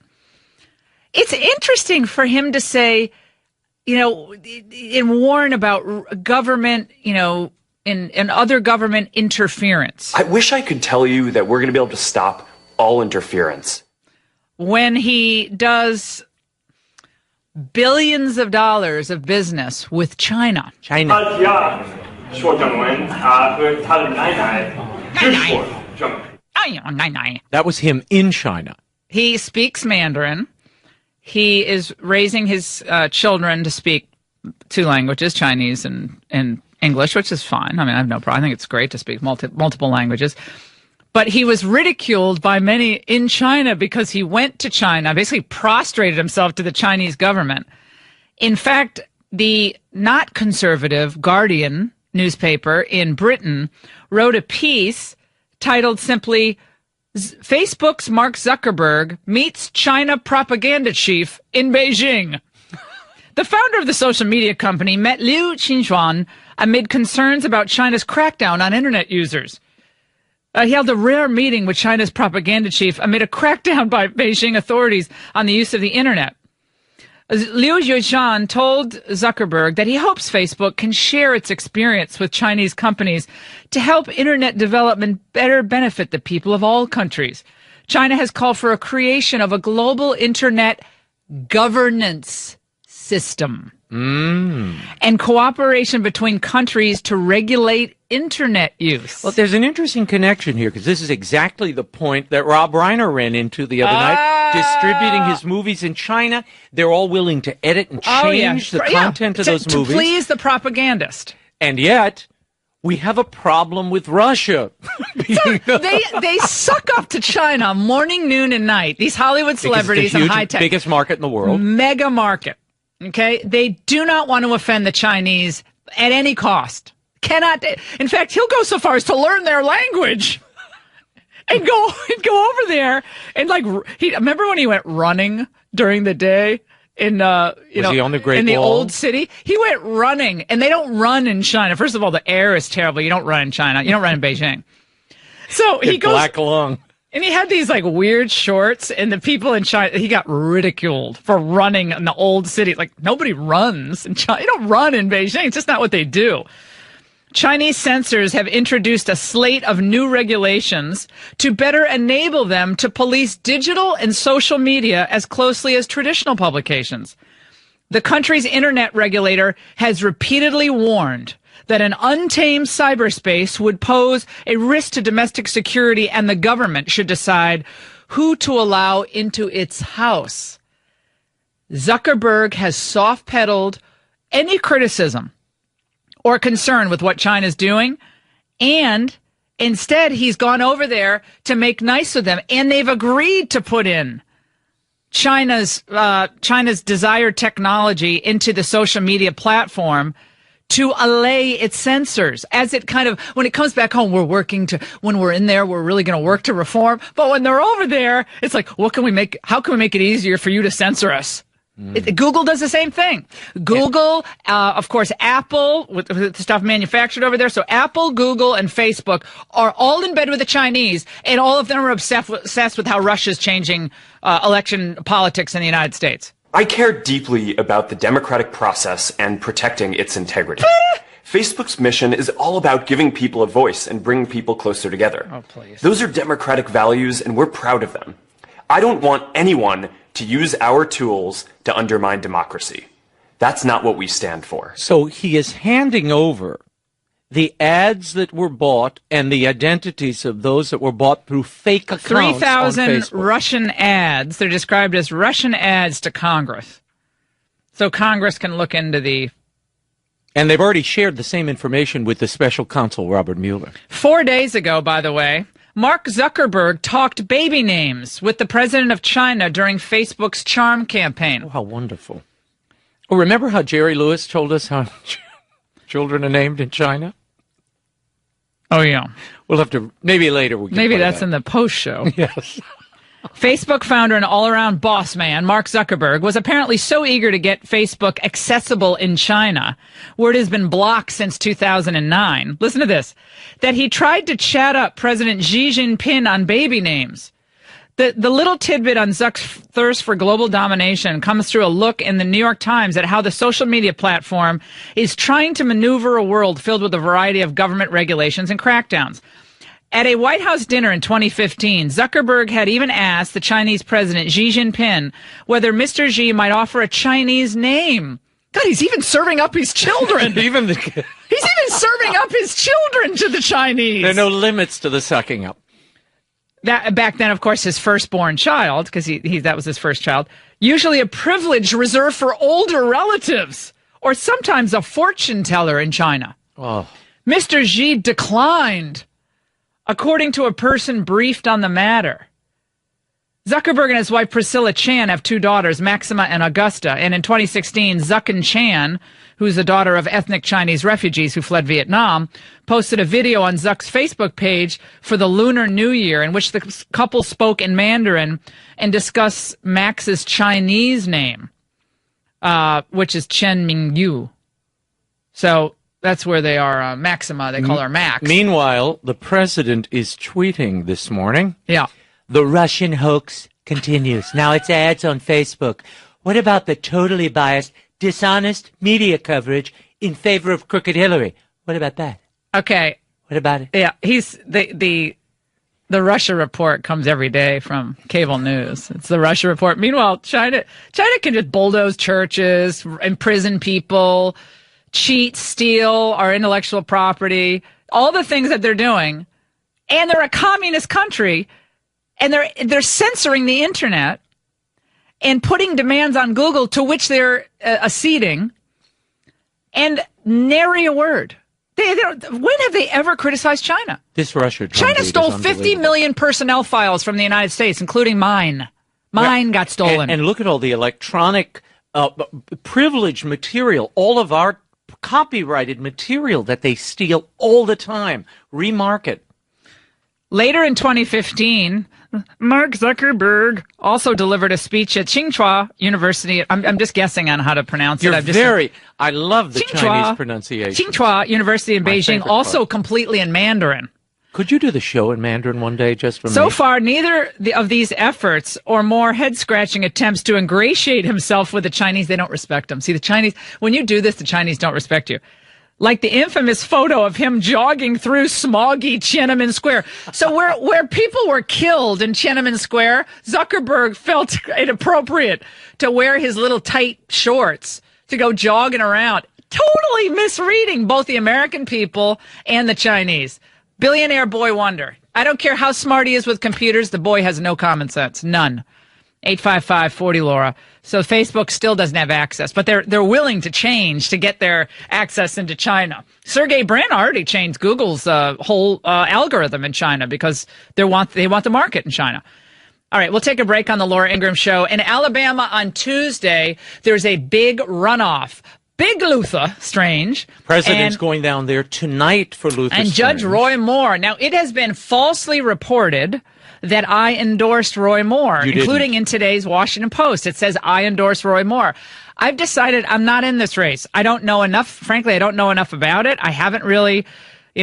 It's interesting for him to say, and warn about government, and other government interference. I wish I could tell you that we're going to be able to stop all interference. When he does billions of dollars of business with China. That was him in China. He speaks Mandarin. He is raising his children to speak two languages, Chinese and English, which is fine. I mean, I have no problem. I think it's great to speak multiple languages. But he was ridiculed by many in China because he went to China, basically prostrated himself to the Chinese government. In fact, the not conservative Guardian newspaper in Britain wrote a piece titled simply, "Facebook's Mark Zuckerberg meets China propaganda chief in Beijing." The founder of the social media company met Liu Qinchuan amid concerns about China's crackdown on internet users. He held a rare meeting with China's propaganda chief amid a crackdown by Beijing authorities on the use of the internet. Liu Yuxian told Zuckerberg that he hopes Facebook can share its experience with Chinese companies to help internet development better benefit the people of all countries. China has called for a creation of a global internet governance system and cooperation between countries to regulate internet use. Well, there's an interesting connection here because this is exactly the point that Rob Reiner ran into the other night. Distributing his movies in China, they're all willing to edit and change the content of those movies. To please the propagandist. And yet, we have a problem with Russia. So they suck up to China morning, noon, and night. These Hollywood celebrities and high tech. Biggest market in the world. Mega market. Okay? They do not want to offend the Chinese at any cost. Cannot. In fact, he'll go so far as to learn their language and go over there and remember when he went running during the day in he on the Great the Wall? old city? He went running, and they don't run in China. First of all, the air is terrible. You don't run in China. You don't run in Beijing. So he goes black lung. And he had these like weird shorts, and the people in China, he got ridiculed for running in the old city. Like, nobody runs in China. You don't run in Beijing. It's just not what they do. Chinese censors have introduced a slate of new regulations to better enable them to police digital and social media as closely as traditional publications. The country's internet regulator has repeatedly warned that an untamed cyberspace would pose a risk to domestic security, and the government should decide who to allow into its house. Zuckerberg has soft-pedaled any criticism or concern with what China's doing, and instead he's gone over there to make nice with them, and they've agreed to put in China's desired technology into the social media platform to allay its censors. As it kind of, when it comes back home, when we're in there, we're really going to work to reform. But when they're over there, it's like, how can we make it easier for you to censor us? Google does the same thing. Google, of course, Apple, with the stuff manufactured over there. So Apple, Google, and Facebook are all in bed with the Chinese, and all of them are obsessed with how Russia's changing election politics in the United States. I care deeply about the democratic process and protecting its integrity. Facebook's mission is all about giving people a voice and bringing people closer together. Oh, please. Those are democratic values, and we're proud of them. I don't want anyone to use our tools to undermine democracy. That's not what we stand for. So he is handing over the ads that were bought and the identities of those that were bought through fake accounts 3,000 Russian ads. They're described as Russian ads to Congress. So Congress can look into the... And they've already shared the same information with the special counsel, Robert Mueller. 4 days ago, by the way, Mark Zuckerberg talked baby names with the president of China during Facebook's Charm campaign. Oh, how wonderful. Oh, remember how Jerry Lewis told us how children are named in China? Oh, yeah. We'll have to, maybe later we can Maybe that's in the post show. Yes. Facebook founder and all-around boss man, Mark Zuckerberg, was apparently so eager to get Facebook accessible in China, where it has been blocked since 2009. Listen to this. That he tried to chat up President Xi Jinping on baby names. The little tidbit on Zuck's thirst for global domination comes through a look in the New York Times at how the social media platform is trying to maneuver a world filled with a variety of government regulations and crackdowns. At a White House dinner in 2015, Zuckerberg had even asked the Chinese president, Xi Jinping, whether Mr. Xi might offer a Chinese name. God, he's even serving up his children. He's even serving up his children to the Chinese. There are no limits to the sucking up. That back then, of course, his firstborn child, because that was his first child, usually a privilege reserved for older relatives, or sometimes a fortune teller in China. Oh. Mr. Xi declined, according to a person briefed on the matter. Zuckerberg and his wife Priscilla Chan have two daughters, Maxima and Augusta, and in 2016, Zuck and Chan, who's the daughter of ethnic Chinese refugees who fled Vietnam, posted a video on Zuck's Facebook page for the Lunar New Year in which the couple spoke in Mandarin and discussed Max's Chinese name, which is Chen Mingyu. So that's where they are, Maxima. They call her Max. Meanwhile, the president is tweeting this morning. Yeah. The Russian hoax continues. Now it's ads on Facebook. What about the totally biased, dishonest media coverage in favor of crooked Hillary? What about that? Okay. What about it? Yeah, he's the Russia report comes every day from cable news. It's the Russia report. Meanwhile, China can just bulldoze churches, imprison people, cheat, steal our intellectual property, all the things that they're doing. And they're a communist country, and they're censoring the internet and putting demands on Google to which they're acceding, and nary a word. When have they ever criticized China? This Russia. China stole 50 million personnel files from the United States, including mine. Mine got stolen. And look at all the electronic privileged material, all of our copyrighted material that they steal all the time, remarket. Later in 2015, Mark Zuckerberg also delivered a speech at Tsinghua University. I'm just guessing on how to pronounce it. I love the Chinese pronunciation. Tsinghua University in Beijing, also completely in Mandarin. Could you do the show in Mandarin one day just for me? So far, neither of these efforts or more head-scratching attempts to ingratiate himself with the Chinese, they don't respect him. See, the Chinese, when you do this, the Chinese don't respect you. Like the infamous photo of him jogging through smoggy Tiananmen Square. So where people were killed in Tiananmen Square, Zuckerberg felt it appropriate to wear his little tight shorts to go jogging around. Totally misreading both the American people and the Chinese. Billionaire boy wonder. I don't care how smart he is with computers, the boy has no common sense. None. 855-40-LAURA. So Facebook still doesn't have access, but they're willing to change to get their access into China. Sergey Brin already changed Google's whole algorithm in China because they want the market in China. All right, we'll take a break on the Laura Ingraham Show. In Alabama on Tuesday, there's a big runoff. Big Luther Strange. President's going down there tonight for Luther and Strange. Judge Roy Moore. Now, it has been falsely reported that I endorsed Roy Moore, including in today's Washington Post. It says I endorse Roy Moore. I've decided I'm not in this race. I don't know enough. Frankly, I don't know enough about it. I haven't really,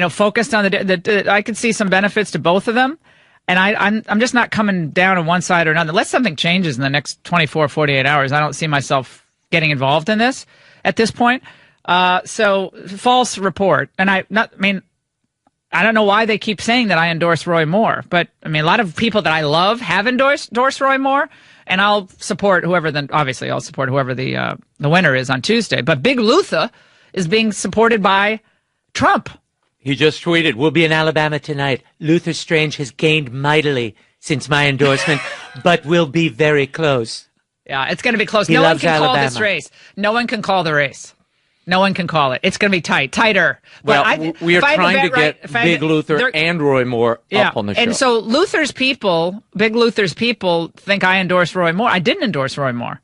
focused on I could see some benefits to both of them. And I'm just not coming down on one side or another. Unless something changes in the next 24, 48 hours, I don't see myself getting involved in this at this point. So false report. And I don't know why they keep saying that I endorse Roy Moore, but a lot of people that I love have endorsed Roy Moore, and I'll support whoever. Then obviously I'll support whoever the winner is on Tuesday. But Big Luther is being supported by Trump. He just tweeted, "We'll be in Alabama tonight. Luther Strange has gained mightily since my endorsement, but we'll be very close." Yeah, it's going to be close. No one can call this race. No one can call the race. No one can call it. It's going to be tighter. Well, we are trying to get Big Luther and Roy Moore up on the show. And so Big Luther's people think I endorsed Roy Moore. I didn't endorse Roy Moore.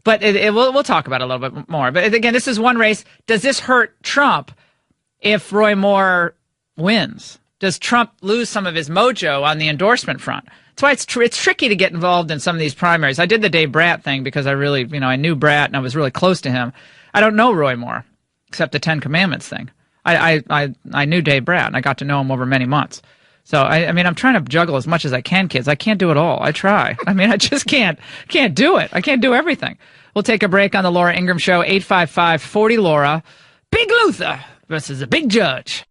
But we'll talk about it a little bit more. But again, this is one race. Does this hurt Trump if Roy Moore wins? Does Trump lose some of his mojo on the endorsement front? That's why it's tricky to get involved in some of these primaries. I did the Dave Bratt thing because I really, I knew Bratt and I was really close to him. I don't know Roy Moore, except the Ten Commandments thing. I knew Dave Bratt, and I got to know him over many months. So, I'm trying to juggle as much as I can, kids. I can't do it all. I try. I just can't do it. I can't do everything. We'll take a break on the Laura Ingraham Show, 855-40-LAURA. Big Luther versus a big judge.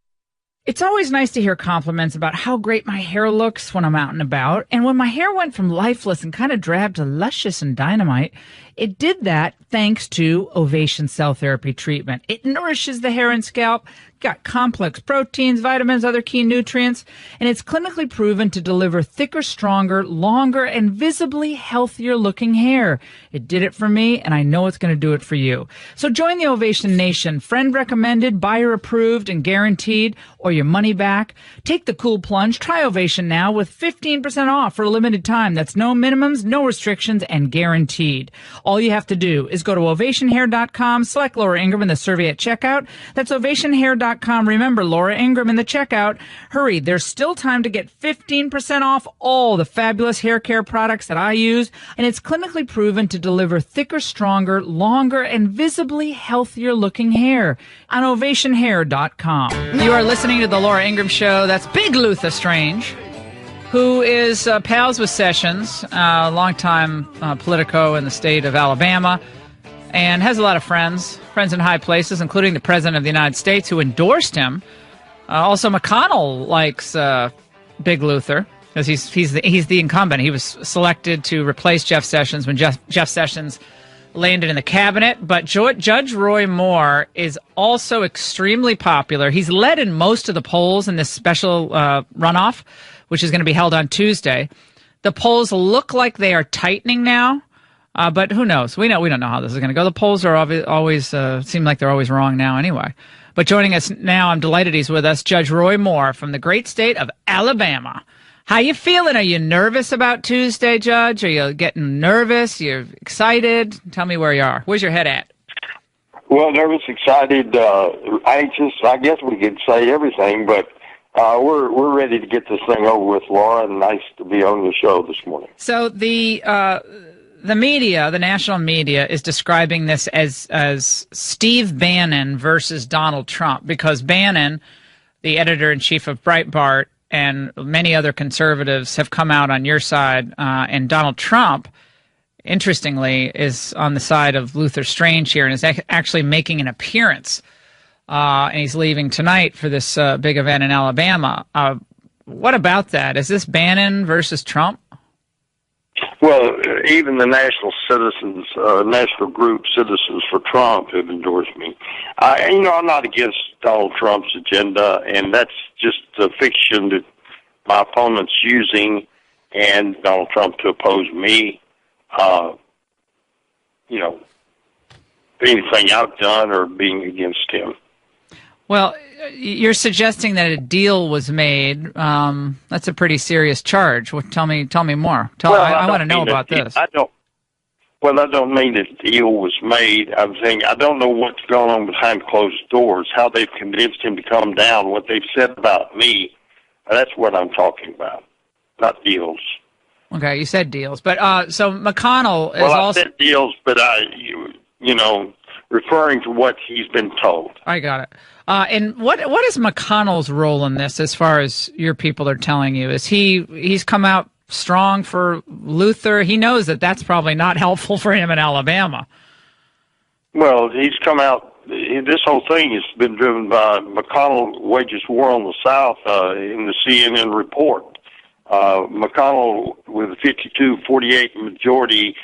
It's always nice to hear compliments about how great my hair looks when I'm out and about. And when my hair went from lifeless and kind of drab to luscious and dynamite, it did that thanks to Ovation Cell Therapy Treatment. It nourishes the hair and scalp, got complex proteins, vitamins, other key nutrients, and it's clinically proven to deliver thicker, stronger, longer, and visibly healthier looking hair. It did it for me, and I know it's going to do it for you. So join the Ovation Nation. Friend recommended, buyer approved, and guaranteed, or your money back. Take the cool plunge. Try Ovation now with 15% off for a limited time. That's no minimums, no restrictions, and guaranteed. All you have to do is go to ovationhair.com, select Laura Ingraham in the survey at checkout. That's ovationhair.com. Remember, Laura Ingraham in the checkout. Hurry, there's still time to get 15% off all the fabulous hair care products that I use, and it's clinically proven to deliver thicker, stronger, longer, and visibly healthier looking hair on ovationhair.com. You are listening to the Laura Ingraham Show. That's Big Luther Strange, who is pals with Sessions, a longtime politico in the state of Alabama, and has a lot of friends in high places, including the President of the United States, who endorsed him. Also, McConnell likes Big Luther because he's the incumbent. He was selected to replace Jeff Sessions when Jeff Sessions landed in the cabinet. But Judge Roy Moore is also extremely popular. He's led in most of the polls in this special runoff, which is going to be held on Tuesday. The polls look like they are tightening now, but who knows? We don't know how this is going to go. The polls are always seem like they're always wrong now anyway. But joining us now, I'm delighted he's with us, Judge Roy Moore from the great state of Alabama. How you feeling? Are you nervous about Tuesday, Judge? Are you getting nervous? You're excited? Tell me where you are. Where's your head at? Well, nervous, excited, anxious. I guess we could say everything, but we're ready to get this thing over with, Laura, and nice to be on the show this morning. So the media, the national media, is describing this as Steve Bannon versus Donald Trump, because Bannon, the editor-in-chief of Breitbart, and many other conservatives have come out on your side, and Donald Trump, interestingly, is on the side of Luther Strange here and is actually making an appearance, and he's leaving tonight for this big event in Alabama. What about that? Is this Bannon versus Trump? Well, even the national group Citizens for Trump have endorsed me. I'm not against Donald Trump's agenda, and that's just a fiction that my opponent's using, and Donald Trump to oppose me. Anything I've done or being against him. Well, you're suggesting that a deal was made. That's a pretty serious charge. Tell me more. I want to know about this. I don't mean that the deal was made. I'm saying I don't know what's going on behind closed doors, how they've convinced him to come down, what they've said about me. That's what I'm talking about, not deals. Okay, you said deals. But so McConnell is also... I said deals, but referring to what he's been told. I got it. And what is McConnell's role in this, as far as your people are telling you? Is he's come out strong for Luther? He knows that that's probably not helpful for him in Alabama. Well, he's come out. This whole thing has been driven by McConnell wages war on the South in the CNN report. McConnell, with a 52-48 majority,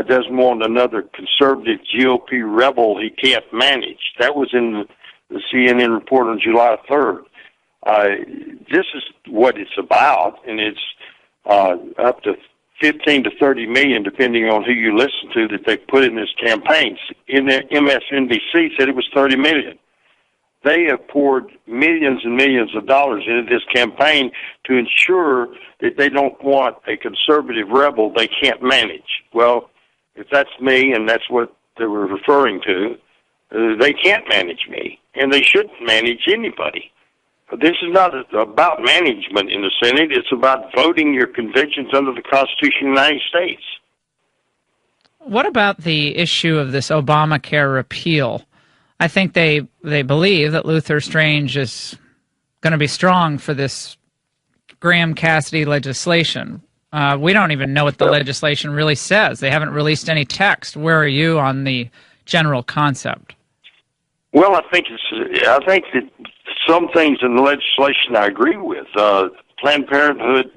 doesn't want another conservative GOP rebel he can't manage. That was in the CNN report on July 3rd. This is what it's about, and it's up to 15 to 30 million, depending on who you listen to, that they put in this campaign. In the MSNBC said it was 30 million. They have poured millions and millions of dollars into this campaign to ensure that they don't want a conservative rebel they can't manage. Well, if that's me and that's what they were referring to, they can't manage me, and they shouldn't manage anybody. This is not about management in the Senate. It's about voting your convictions under the Constitution of the United States. What about the issue of this Obamacare repeal? I think they believe that Luther Strange is going to be strong for this Graham Cassidy legislation. We don't even know what the legislation really says. They haven't released any text. Where are you on the general concept? Well, I think that some things in the legislation I agree with. Planned Parenthood,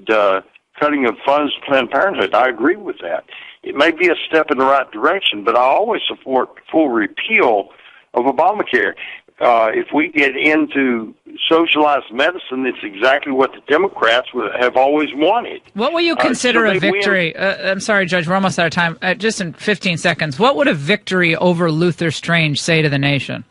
cutting of funds to Planned Parenthood, I agree with that. It may be a step in the right direction, but I always support full repeal of Obamacare. If we get into socialized medicine, it's exactly what the Democrats have always wanted. What will you consider a victory? I'm sorry, Judge, we're almost out of time. Just in 15 seconds, what would a victory over Luther Strange say to the nation?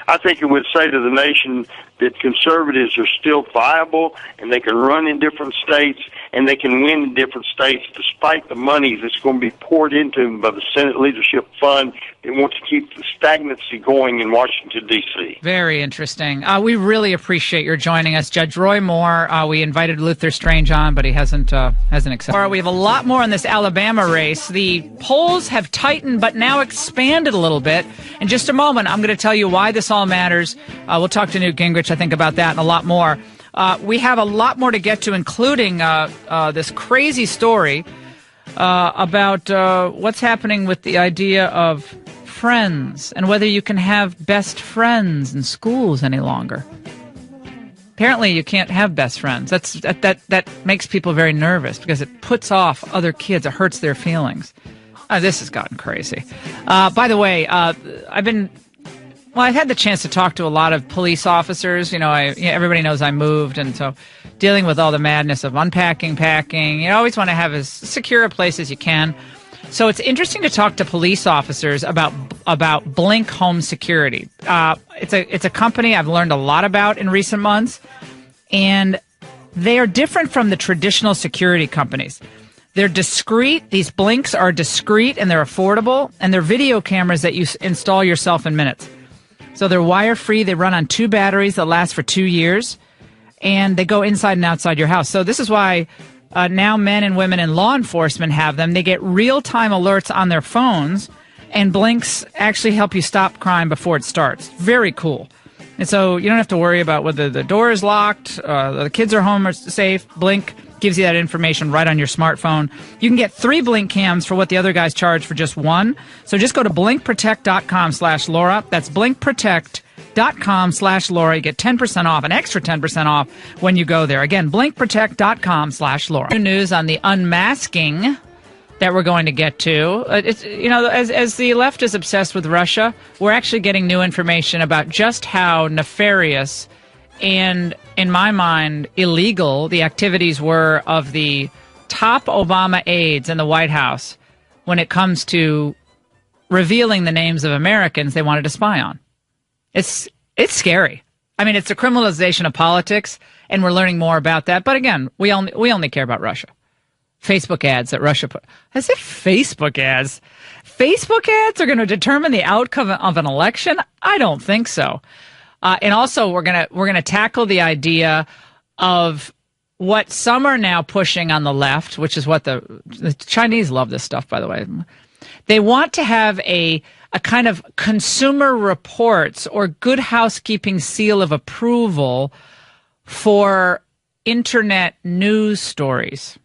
I think it would say to the nation that conservatives are still viable, and they can run in different states, and they can win in different states despite the money that's going to be poured into them by the Senate Leadership Fund. They want to keep the stagnancy going in Washington, D.C. Very interesting. We really appreciate your joining us. Judge Roy Moore, we invited Luther Strange on, but he hasn't accepted. We have a lot more in this Alabama race. The polls have tightened, but now expanded a little bit. In just a moment, I'm going to tell you why this all matters. We'll talk to Newt Gingrich, I think, about that and a lot more. We have a lot more to get to, including this crazy story about what's happening with the idea of friends and whether you can have best friends in schools any longer. Apparently, you can't have best friends. That makes people very nervous because it puts off other kids. It hurts their feelings. This has gotten crazy. By the way, I've had the chance to talk to a lot of police officers. Everybody knows I moved, and so dealing with all the madness of unpacking, packing, you always want to have as secure a place as you can. So it's interesting to talk to police officers about Blink Home Security. It's a company I've learned a lot about in recent months, and they are different from the traditional security companies. They're discreet. These Blinks are discreet, and they're affordable, and they're video cameras that you install yourself in minutes. So they're wire-free. They run on 2 batteries that last for 2 years, and they go inside and outside your house. So this is why now men and women in law enforcement have them. They get real-time alerts on their phones, and Blinks actually help you stop crime before it starts. Very cool. And so you don't have to worry about whether the door is locked, the kids are home or safe. Blink gives you that information right on your smartphone. You can get 3 Blink cams for what the other guys charge for just 1. So just go to blinkprotect.com/Laura. That's blinkprotect.com/Laura. You get 10% off, an extra 10% off when you go there. Again, blinkprotect.com/Laura. New news on the unmasking that we're going to get to. It's, as the left is obsessed with Russia, we're actually getting new information about just how nefarious and, in my mind, illegal the activities were of the top Obama aides in the White House when it comes to revealing the names of Americans they wanted to spy on. It's scary. I mean, it's a criminalization of politics, and we're learning more about that. But again, we only care about Russia. Facebook ads that Russia put. As if Facebook ads are going to determine the outcome of an election? I don't think so. And also, we're gonna tackle the idea of what some are now pushing on the left, which is what the Chinese love this stuff, by the way. They want to have a kind of consumer reports or good housekeeping seal of approval for internet news stories.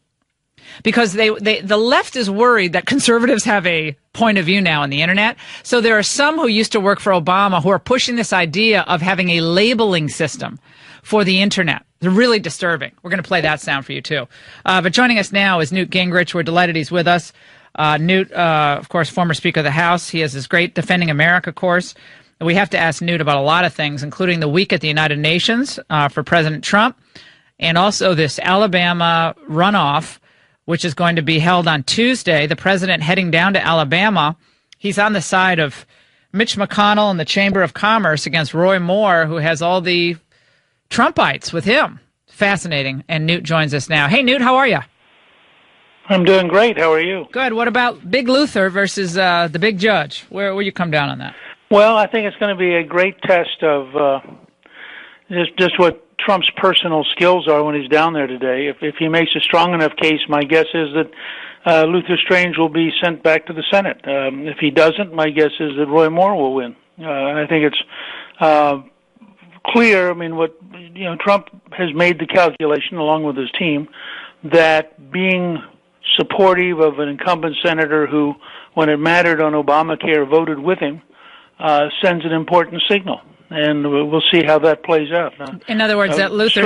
Because the left is worried that conservatives have a point of view now on the internet. So there are some who used to work for Obama who are pushing this idea of having a labeling system for the internet. They're really disturbing. We're going to play that sound for you too. But joining us now is Newt Gingrich. We're delighted he's with us. Newt, of course, former Speaker of the House. He has this great Defending America course. We have to ask Newt about a lot of things, including the week at the United Nations for President Trump, and also this Alabama runoff, which is going to be held on Tuesday. The president heading down to Alabama. He's on the side of Mitch McConnell and the Chamber of Commerce against Roy Moore, who has all the Trumpites with him. Fascinating. And Newt joins us now. Hey, Newt, how are you? I'm doing great. How are you? Good. What about Big Luther versus the Big Judge? Where you come down on that? Well, I think it's going to be a great test of just what Trump's personal skills are when he's down there today. If he makes a strong enough case, my guess is that Luther Strange will be sent back to the Senate. If he doesn't, my guess is that Roy Moore will win. And I think it's clear. I mean, Trump has made the calculation, along with his team, that being supportive of an incumbent senator who, when it mattered on Obamacare, voted with him, sends an important signal. And we'll see how that plays out. In other words, that Luther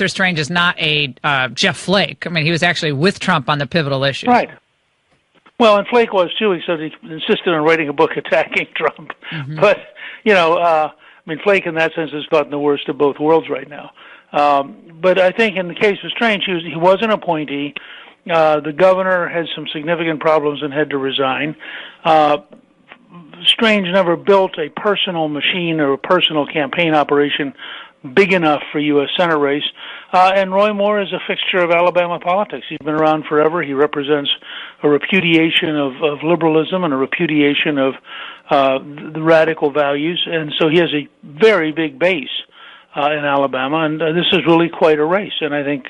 Strange is not a Jeff Flake. I mean, he was actually with Trump on the pivotal issues. Right. Well, and Flake was too. He said he insisted on writing a book attacking Trump. Mm-hmm. But Flake in that sense has gotten the worst of both worlds right now. But I think in the case of Strange, he was an appointee. The governor had some significant problems and had to resign. Strange never built a personal machine or a personal campaign operation big enough for U.S. Senate race. And Roy Moore is a fixture of Alabama politics. He's been around forever. He represents a repudiation of liberalism and a repudiation of the radical values. And so he has a very big base in Alabama. And this is really quite a race. And I think,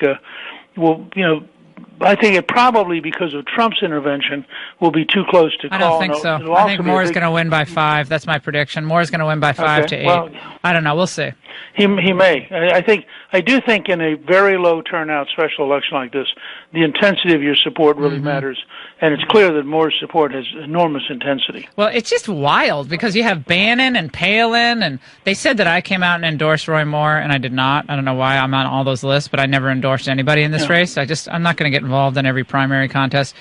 I think it probably, because of Trump's intervention, will be too close to call. I don't think so. I think Moore's going to win by 5. That's my prediction. Moore's going to win by 5 to 8. Well, I don't know. We'll see. He may. I do think in a very low turnout special election like this, the intensity of your support really matters. And it's clear that Moore's support has enormous intensity. Well, it's just wild because you have Bannon and Palin, and they said that I came out and endorsed Roy Moore, and I did not. I don't know why I'm on all those lists, but I never endorsed anybody in this race. I'm not going to get involved in every primary contest.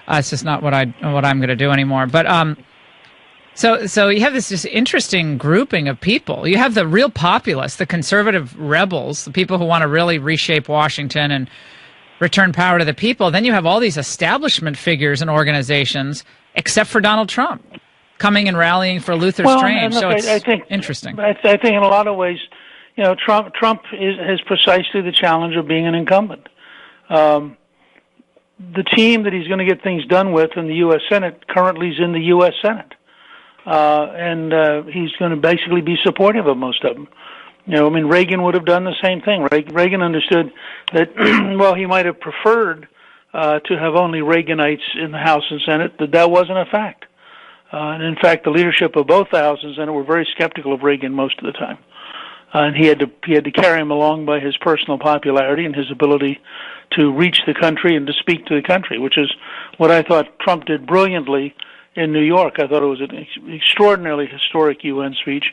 It's just not what I'm going to do anymore. But so you have this interesting grouping of people. You have the real populists, the conservative rebels, the people who want to really reshape Washington and return power to the people. Then you have all these establishment figures and organizations, except for Donald Trump, coming and rallying for Luther Strange. Look, so it's I think, interesting. I think in a lot of ways, Trump has precisely the challenge of being an incumbent. The team that he's going to get things done with in the U.S. Senate currently is in the U.S. Senate. And he's going to basically be supportive of most of them. Reagan would have done the same thing. Reagan understood that, well, he might have preferred to have only Reaganites in the House and Senate, that wasn't a fact. And in fact, the leadership of both the houses and were very skeptical of Reagan most of the time. And he had to carry him along by his personal popularity and his ability to reach the country and to speak to the country, which is what I thought Trump did brilliantly in New York. I thought it was an extraordinarily historic UN speech,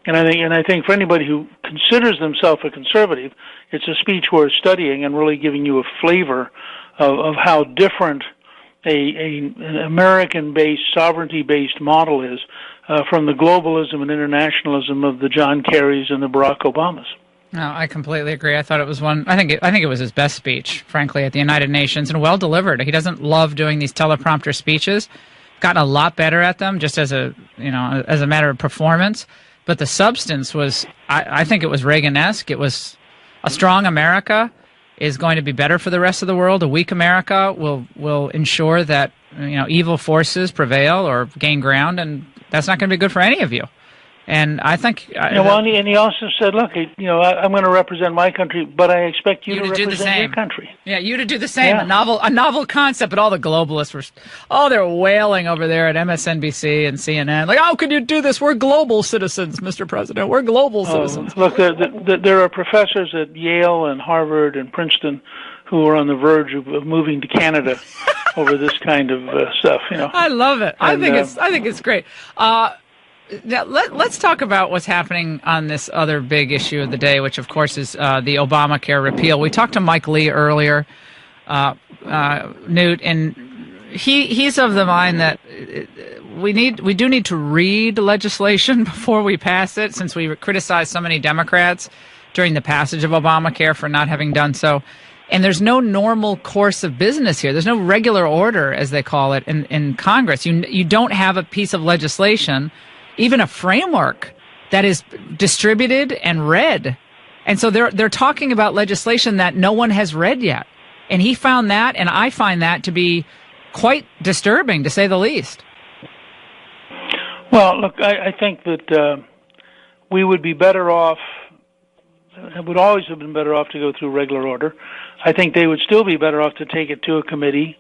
and I think for anybody who considers themselves a conservative, it's a speech worth studying and really giving you a flavor of how different an American-based, sovereignty-based model is from the globalism and internationalism of the John Kerrys and the Barack Obamas. No, I completely agree. I thought it was I think it was his best speech, frankly, at the United Nations, and well delivered. He doesn't love doing these teleprompter speeches. Gotten a lot better at them, just as a matter of performance. But the substance was, I think it was Reagan-esque. It was a strong America is going to be better for the rest of the world. A weak America will ensure that evil forces prevail or gain ground, and that's not going to be good for any of you. And I think... and he also said, look, I'm going to represent my country, but I expect you to represent your country. Yeah, you to do the same. Yeah. A novel concept, but all the globalists were... they're wailing over there at MSNBC and CNN. Like, how can you do this? We're global citizens, Mr. President. We're global citizens. Look, there are professors at Yale and Harvard and Princeton who are on the verge of moving to Canada over this kind of stuff. I love it. I think it's great. Now, let's talk about what's happening on this other big issue of the day, which, of course, is the Obamacare repeal. We talked to Mike Lee earlier, Newt, and he's of the mind that we do need to read legislation before we pass it, since we criticized so many Democrats during the passage of Obamacare for not having done so. And there's no normal course of business here. There's no regular order, as they call it, in Congress. You don't have a piece of legislation, even a framework, that is distributed and read. And so they're talking about legislation that no one has read yet. And he found that, and I find that to be quite disturbing, to say the least. Well, look, I think that we would be better off, would always have been better off to go through regular order. I think they would still be better off to take it to a committee,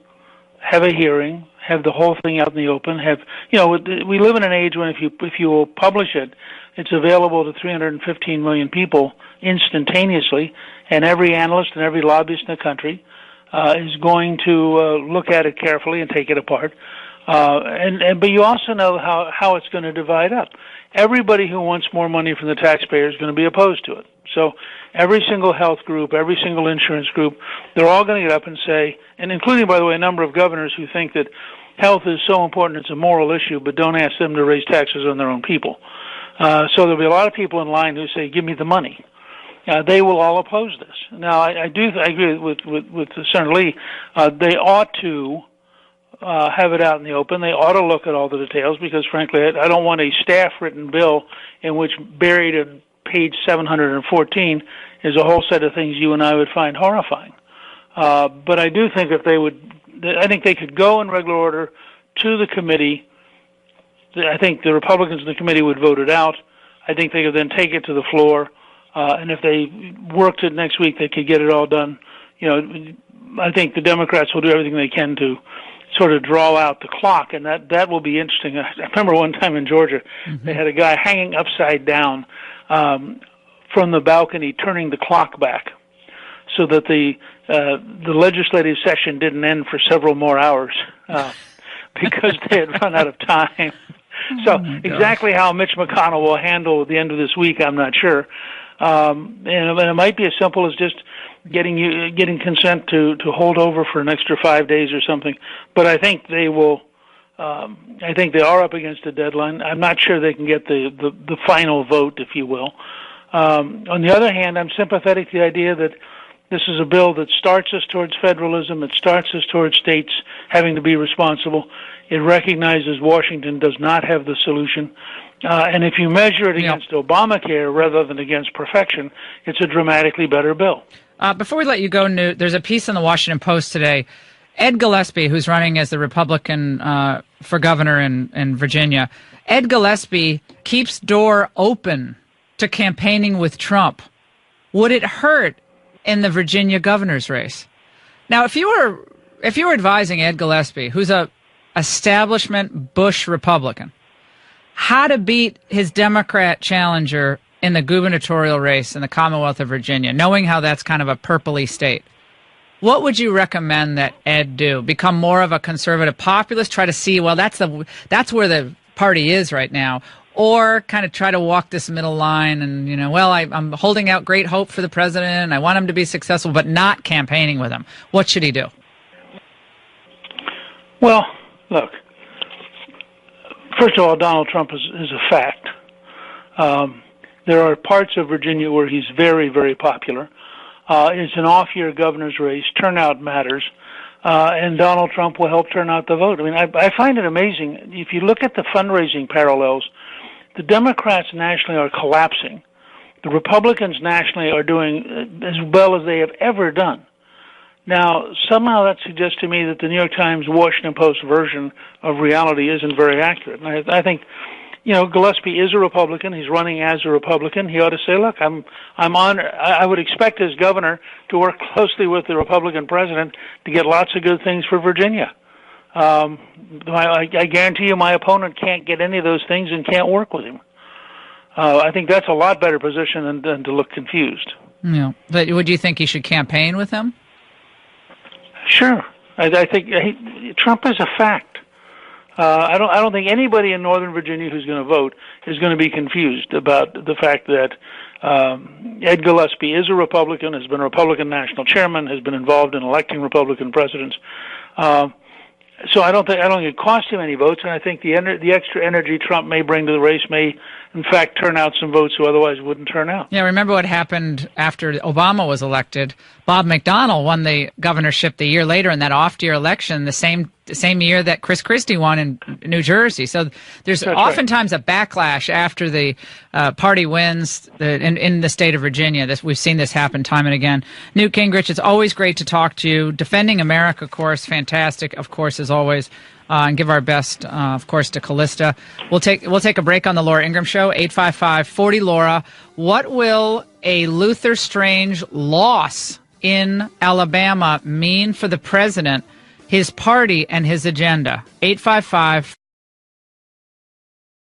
have a hearing, have the whole thing out in the open. We live in an age when if you will publish it, it's available to 315 million people instantaneously, and every analyst and every lobbyist in the country is going to look at it carefully and take it apart. But you also know how it's going to divide up. Everybody who wants more money from the taxpayer is going to be opposed to it. So every single health group, every single insurance group, they're all going to get up and say, and including, by the way, a number of governors who think that health is so important it's a moral issue, but don't ask them to raise taxes on their own people. So there'll be a lot of people in line who say, give me the money. They will all oppose this. Now, I agree with Senator Lee. They ought to have it out in the open. They ought to look at all the details because, frankly, I don't want a staff-written bill in which buried in page 714 is a whole set of things you and I would find horrifying. But I do think I think they could go in regular order to the committee. I think the Republicans in the committee would vote it out. I think they could then take it to the floor. And if they worked it next week, they could get it all done. I think the Democrats will do everything they can to sort of draw out the clock, and that will be interesting. I remember one time in Georgia, they had a guy hanging upside down from the balcony, turning the clock back, so that the legislative session didn't end for several more hours because they had run out of time. So exactly how Mitch McConnell will handle the end of this week, I'm not sure. And it might be as simple as just getting consent to hold over for an extra 5 days or something. But I think they will. I think they are up against a deadline. I'm not sure they can get the final vote, if you will. On the other hand, I'm sympathetic to the idea that this is a bill that starts us towards federalism. It starts us towards states having to be responsible. It recognizes Washington does not have the solution. And if you measure it against Obamacare rather than against perfection, it's a dramatically better bill. Before we let you go, Newt, there's a piece in the Washington Post today. Ed Gillespie, who's running as the Republican for governor in Virginia, Ed Gillespie keeps door open to campaigning with Trump. Would it hurt in the Virginia governor's race? Now, if you were advising Ed Gillespie, who's a establishment Bush Republican, how to beat his Democrat challenger in the gubernatorial race in the Commonwealth of Virginia, knowing how that's kind of a purpley state, what would you recommend that Ed do? Become more of a conservative populist, try to see, well, that's where the party is right now, or kind of try to walk this middle line and, well, I'm holding out great hope for the president. I want him to be successful, but not campaigning with him. What should he do? Well, look, first of all, Donald Trump is a fact. There are parts of Virginia where he's very, very popular. It's an off-year governor's race. Turnout matters. And Donald Trump will help turn out the vote. I mean, I find it amazing. If you look at the fundraising parallels, the Democrats nationally are collapsing. The Republicans nationally are doing as well as they have ever done. Now, somehow that suggests to me that the New York Times, Washington Post version of reality isn't very accurate. And I think, Gillespie is a Republican. He's running as a Republican. He ought to say, look, I would expect as governor to work closely with the Republican president to get lots of good things for Virginia. I guarantee you my opponent can't get any of those things and can't work with him. I think that's a lot better position than to look confused. Yeah. But would you think he should campaign with him? Sure. I think Trump is a fact. I don't think anybody in Northern Virginia who's going to vote is going to be confused about the fact that Ed Gillespie is a Republican, has been a Republican national chairman, has been involved in electing Republican presidents. So I don't think it costs him any votes, and I think the extra energy Trump may bring to the race may, in fact, turn out some votes who otherwise wouldn't turn out. Yeah, remember what happened after Obama was elected? Bob McDonnell won the governorship the year later in that off-year election, the same year that Chris Christie won in New Jersey. So there's oftentimes a backlash after the party wins in the state of Virginia. We've seen this happen time and again. Newt Gingrich, it's always great to talk to you. Defending America, of course, fantastic, of course, as always. And give our best, of course, to Callista. We'll take a break on the Laura Ingraham Show, 855-40-LAURA. What will a Luther Strange loss in Alabama mean for the president, his party, and his agenda? 855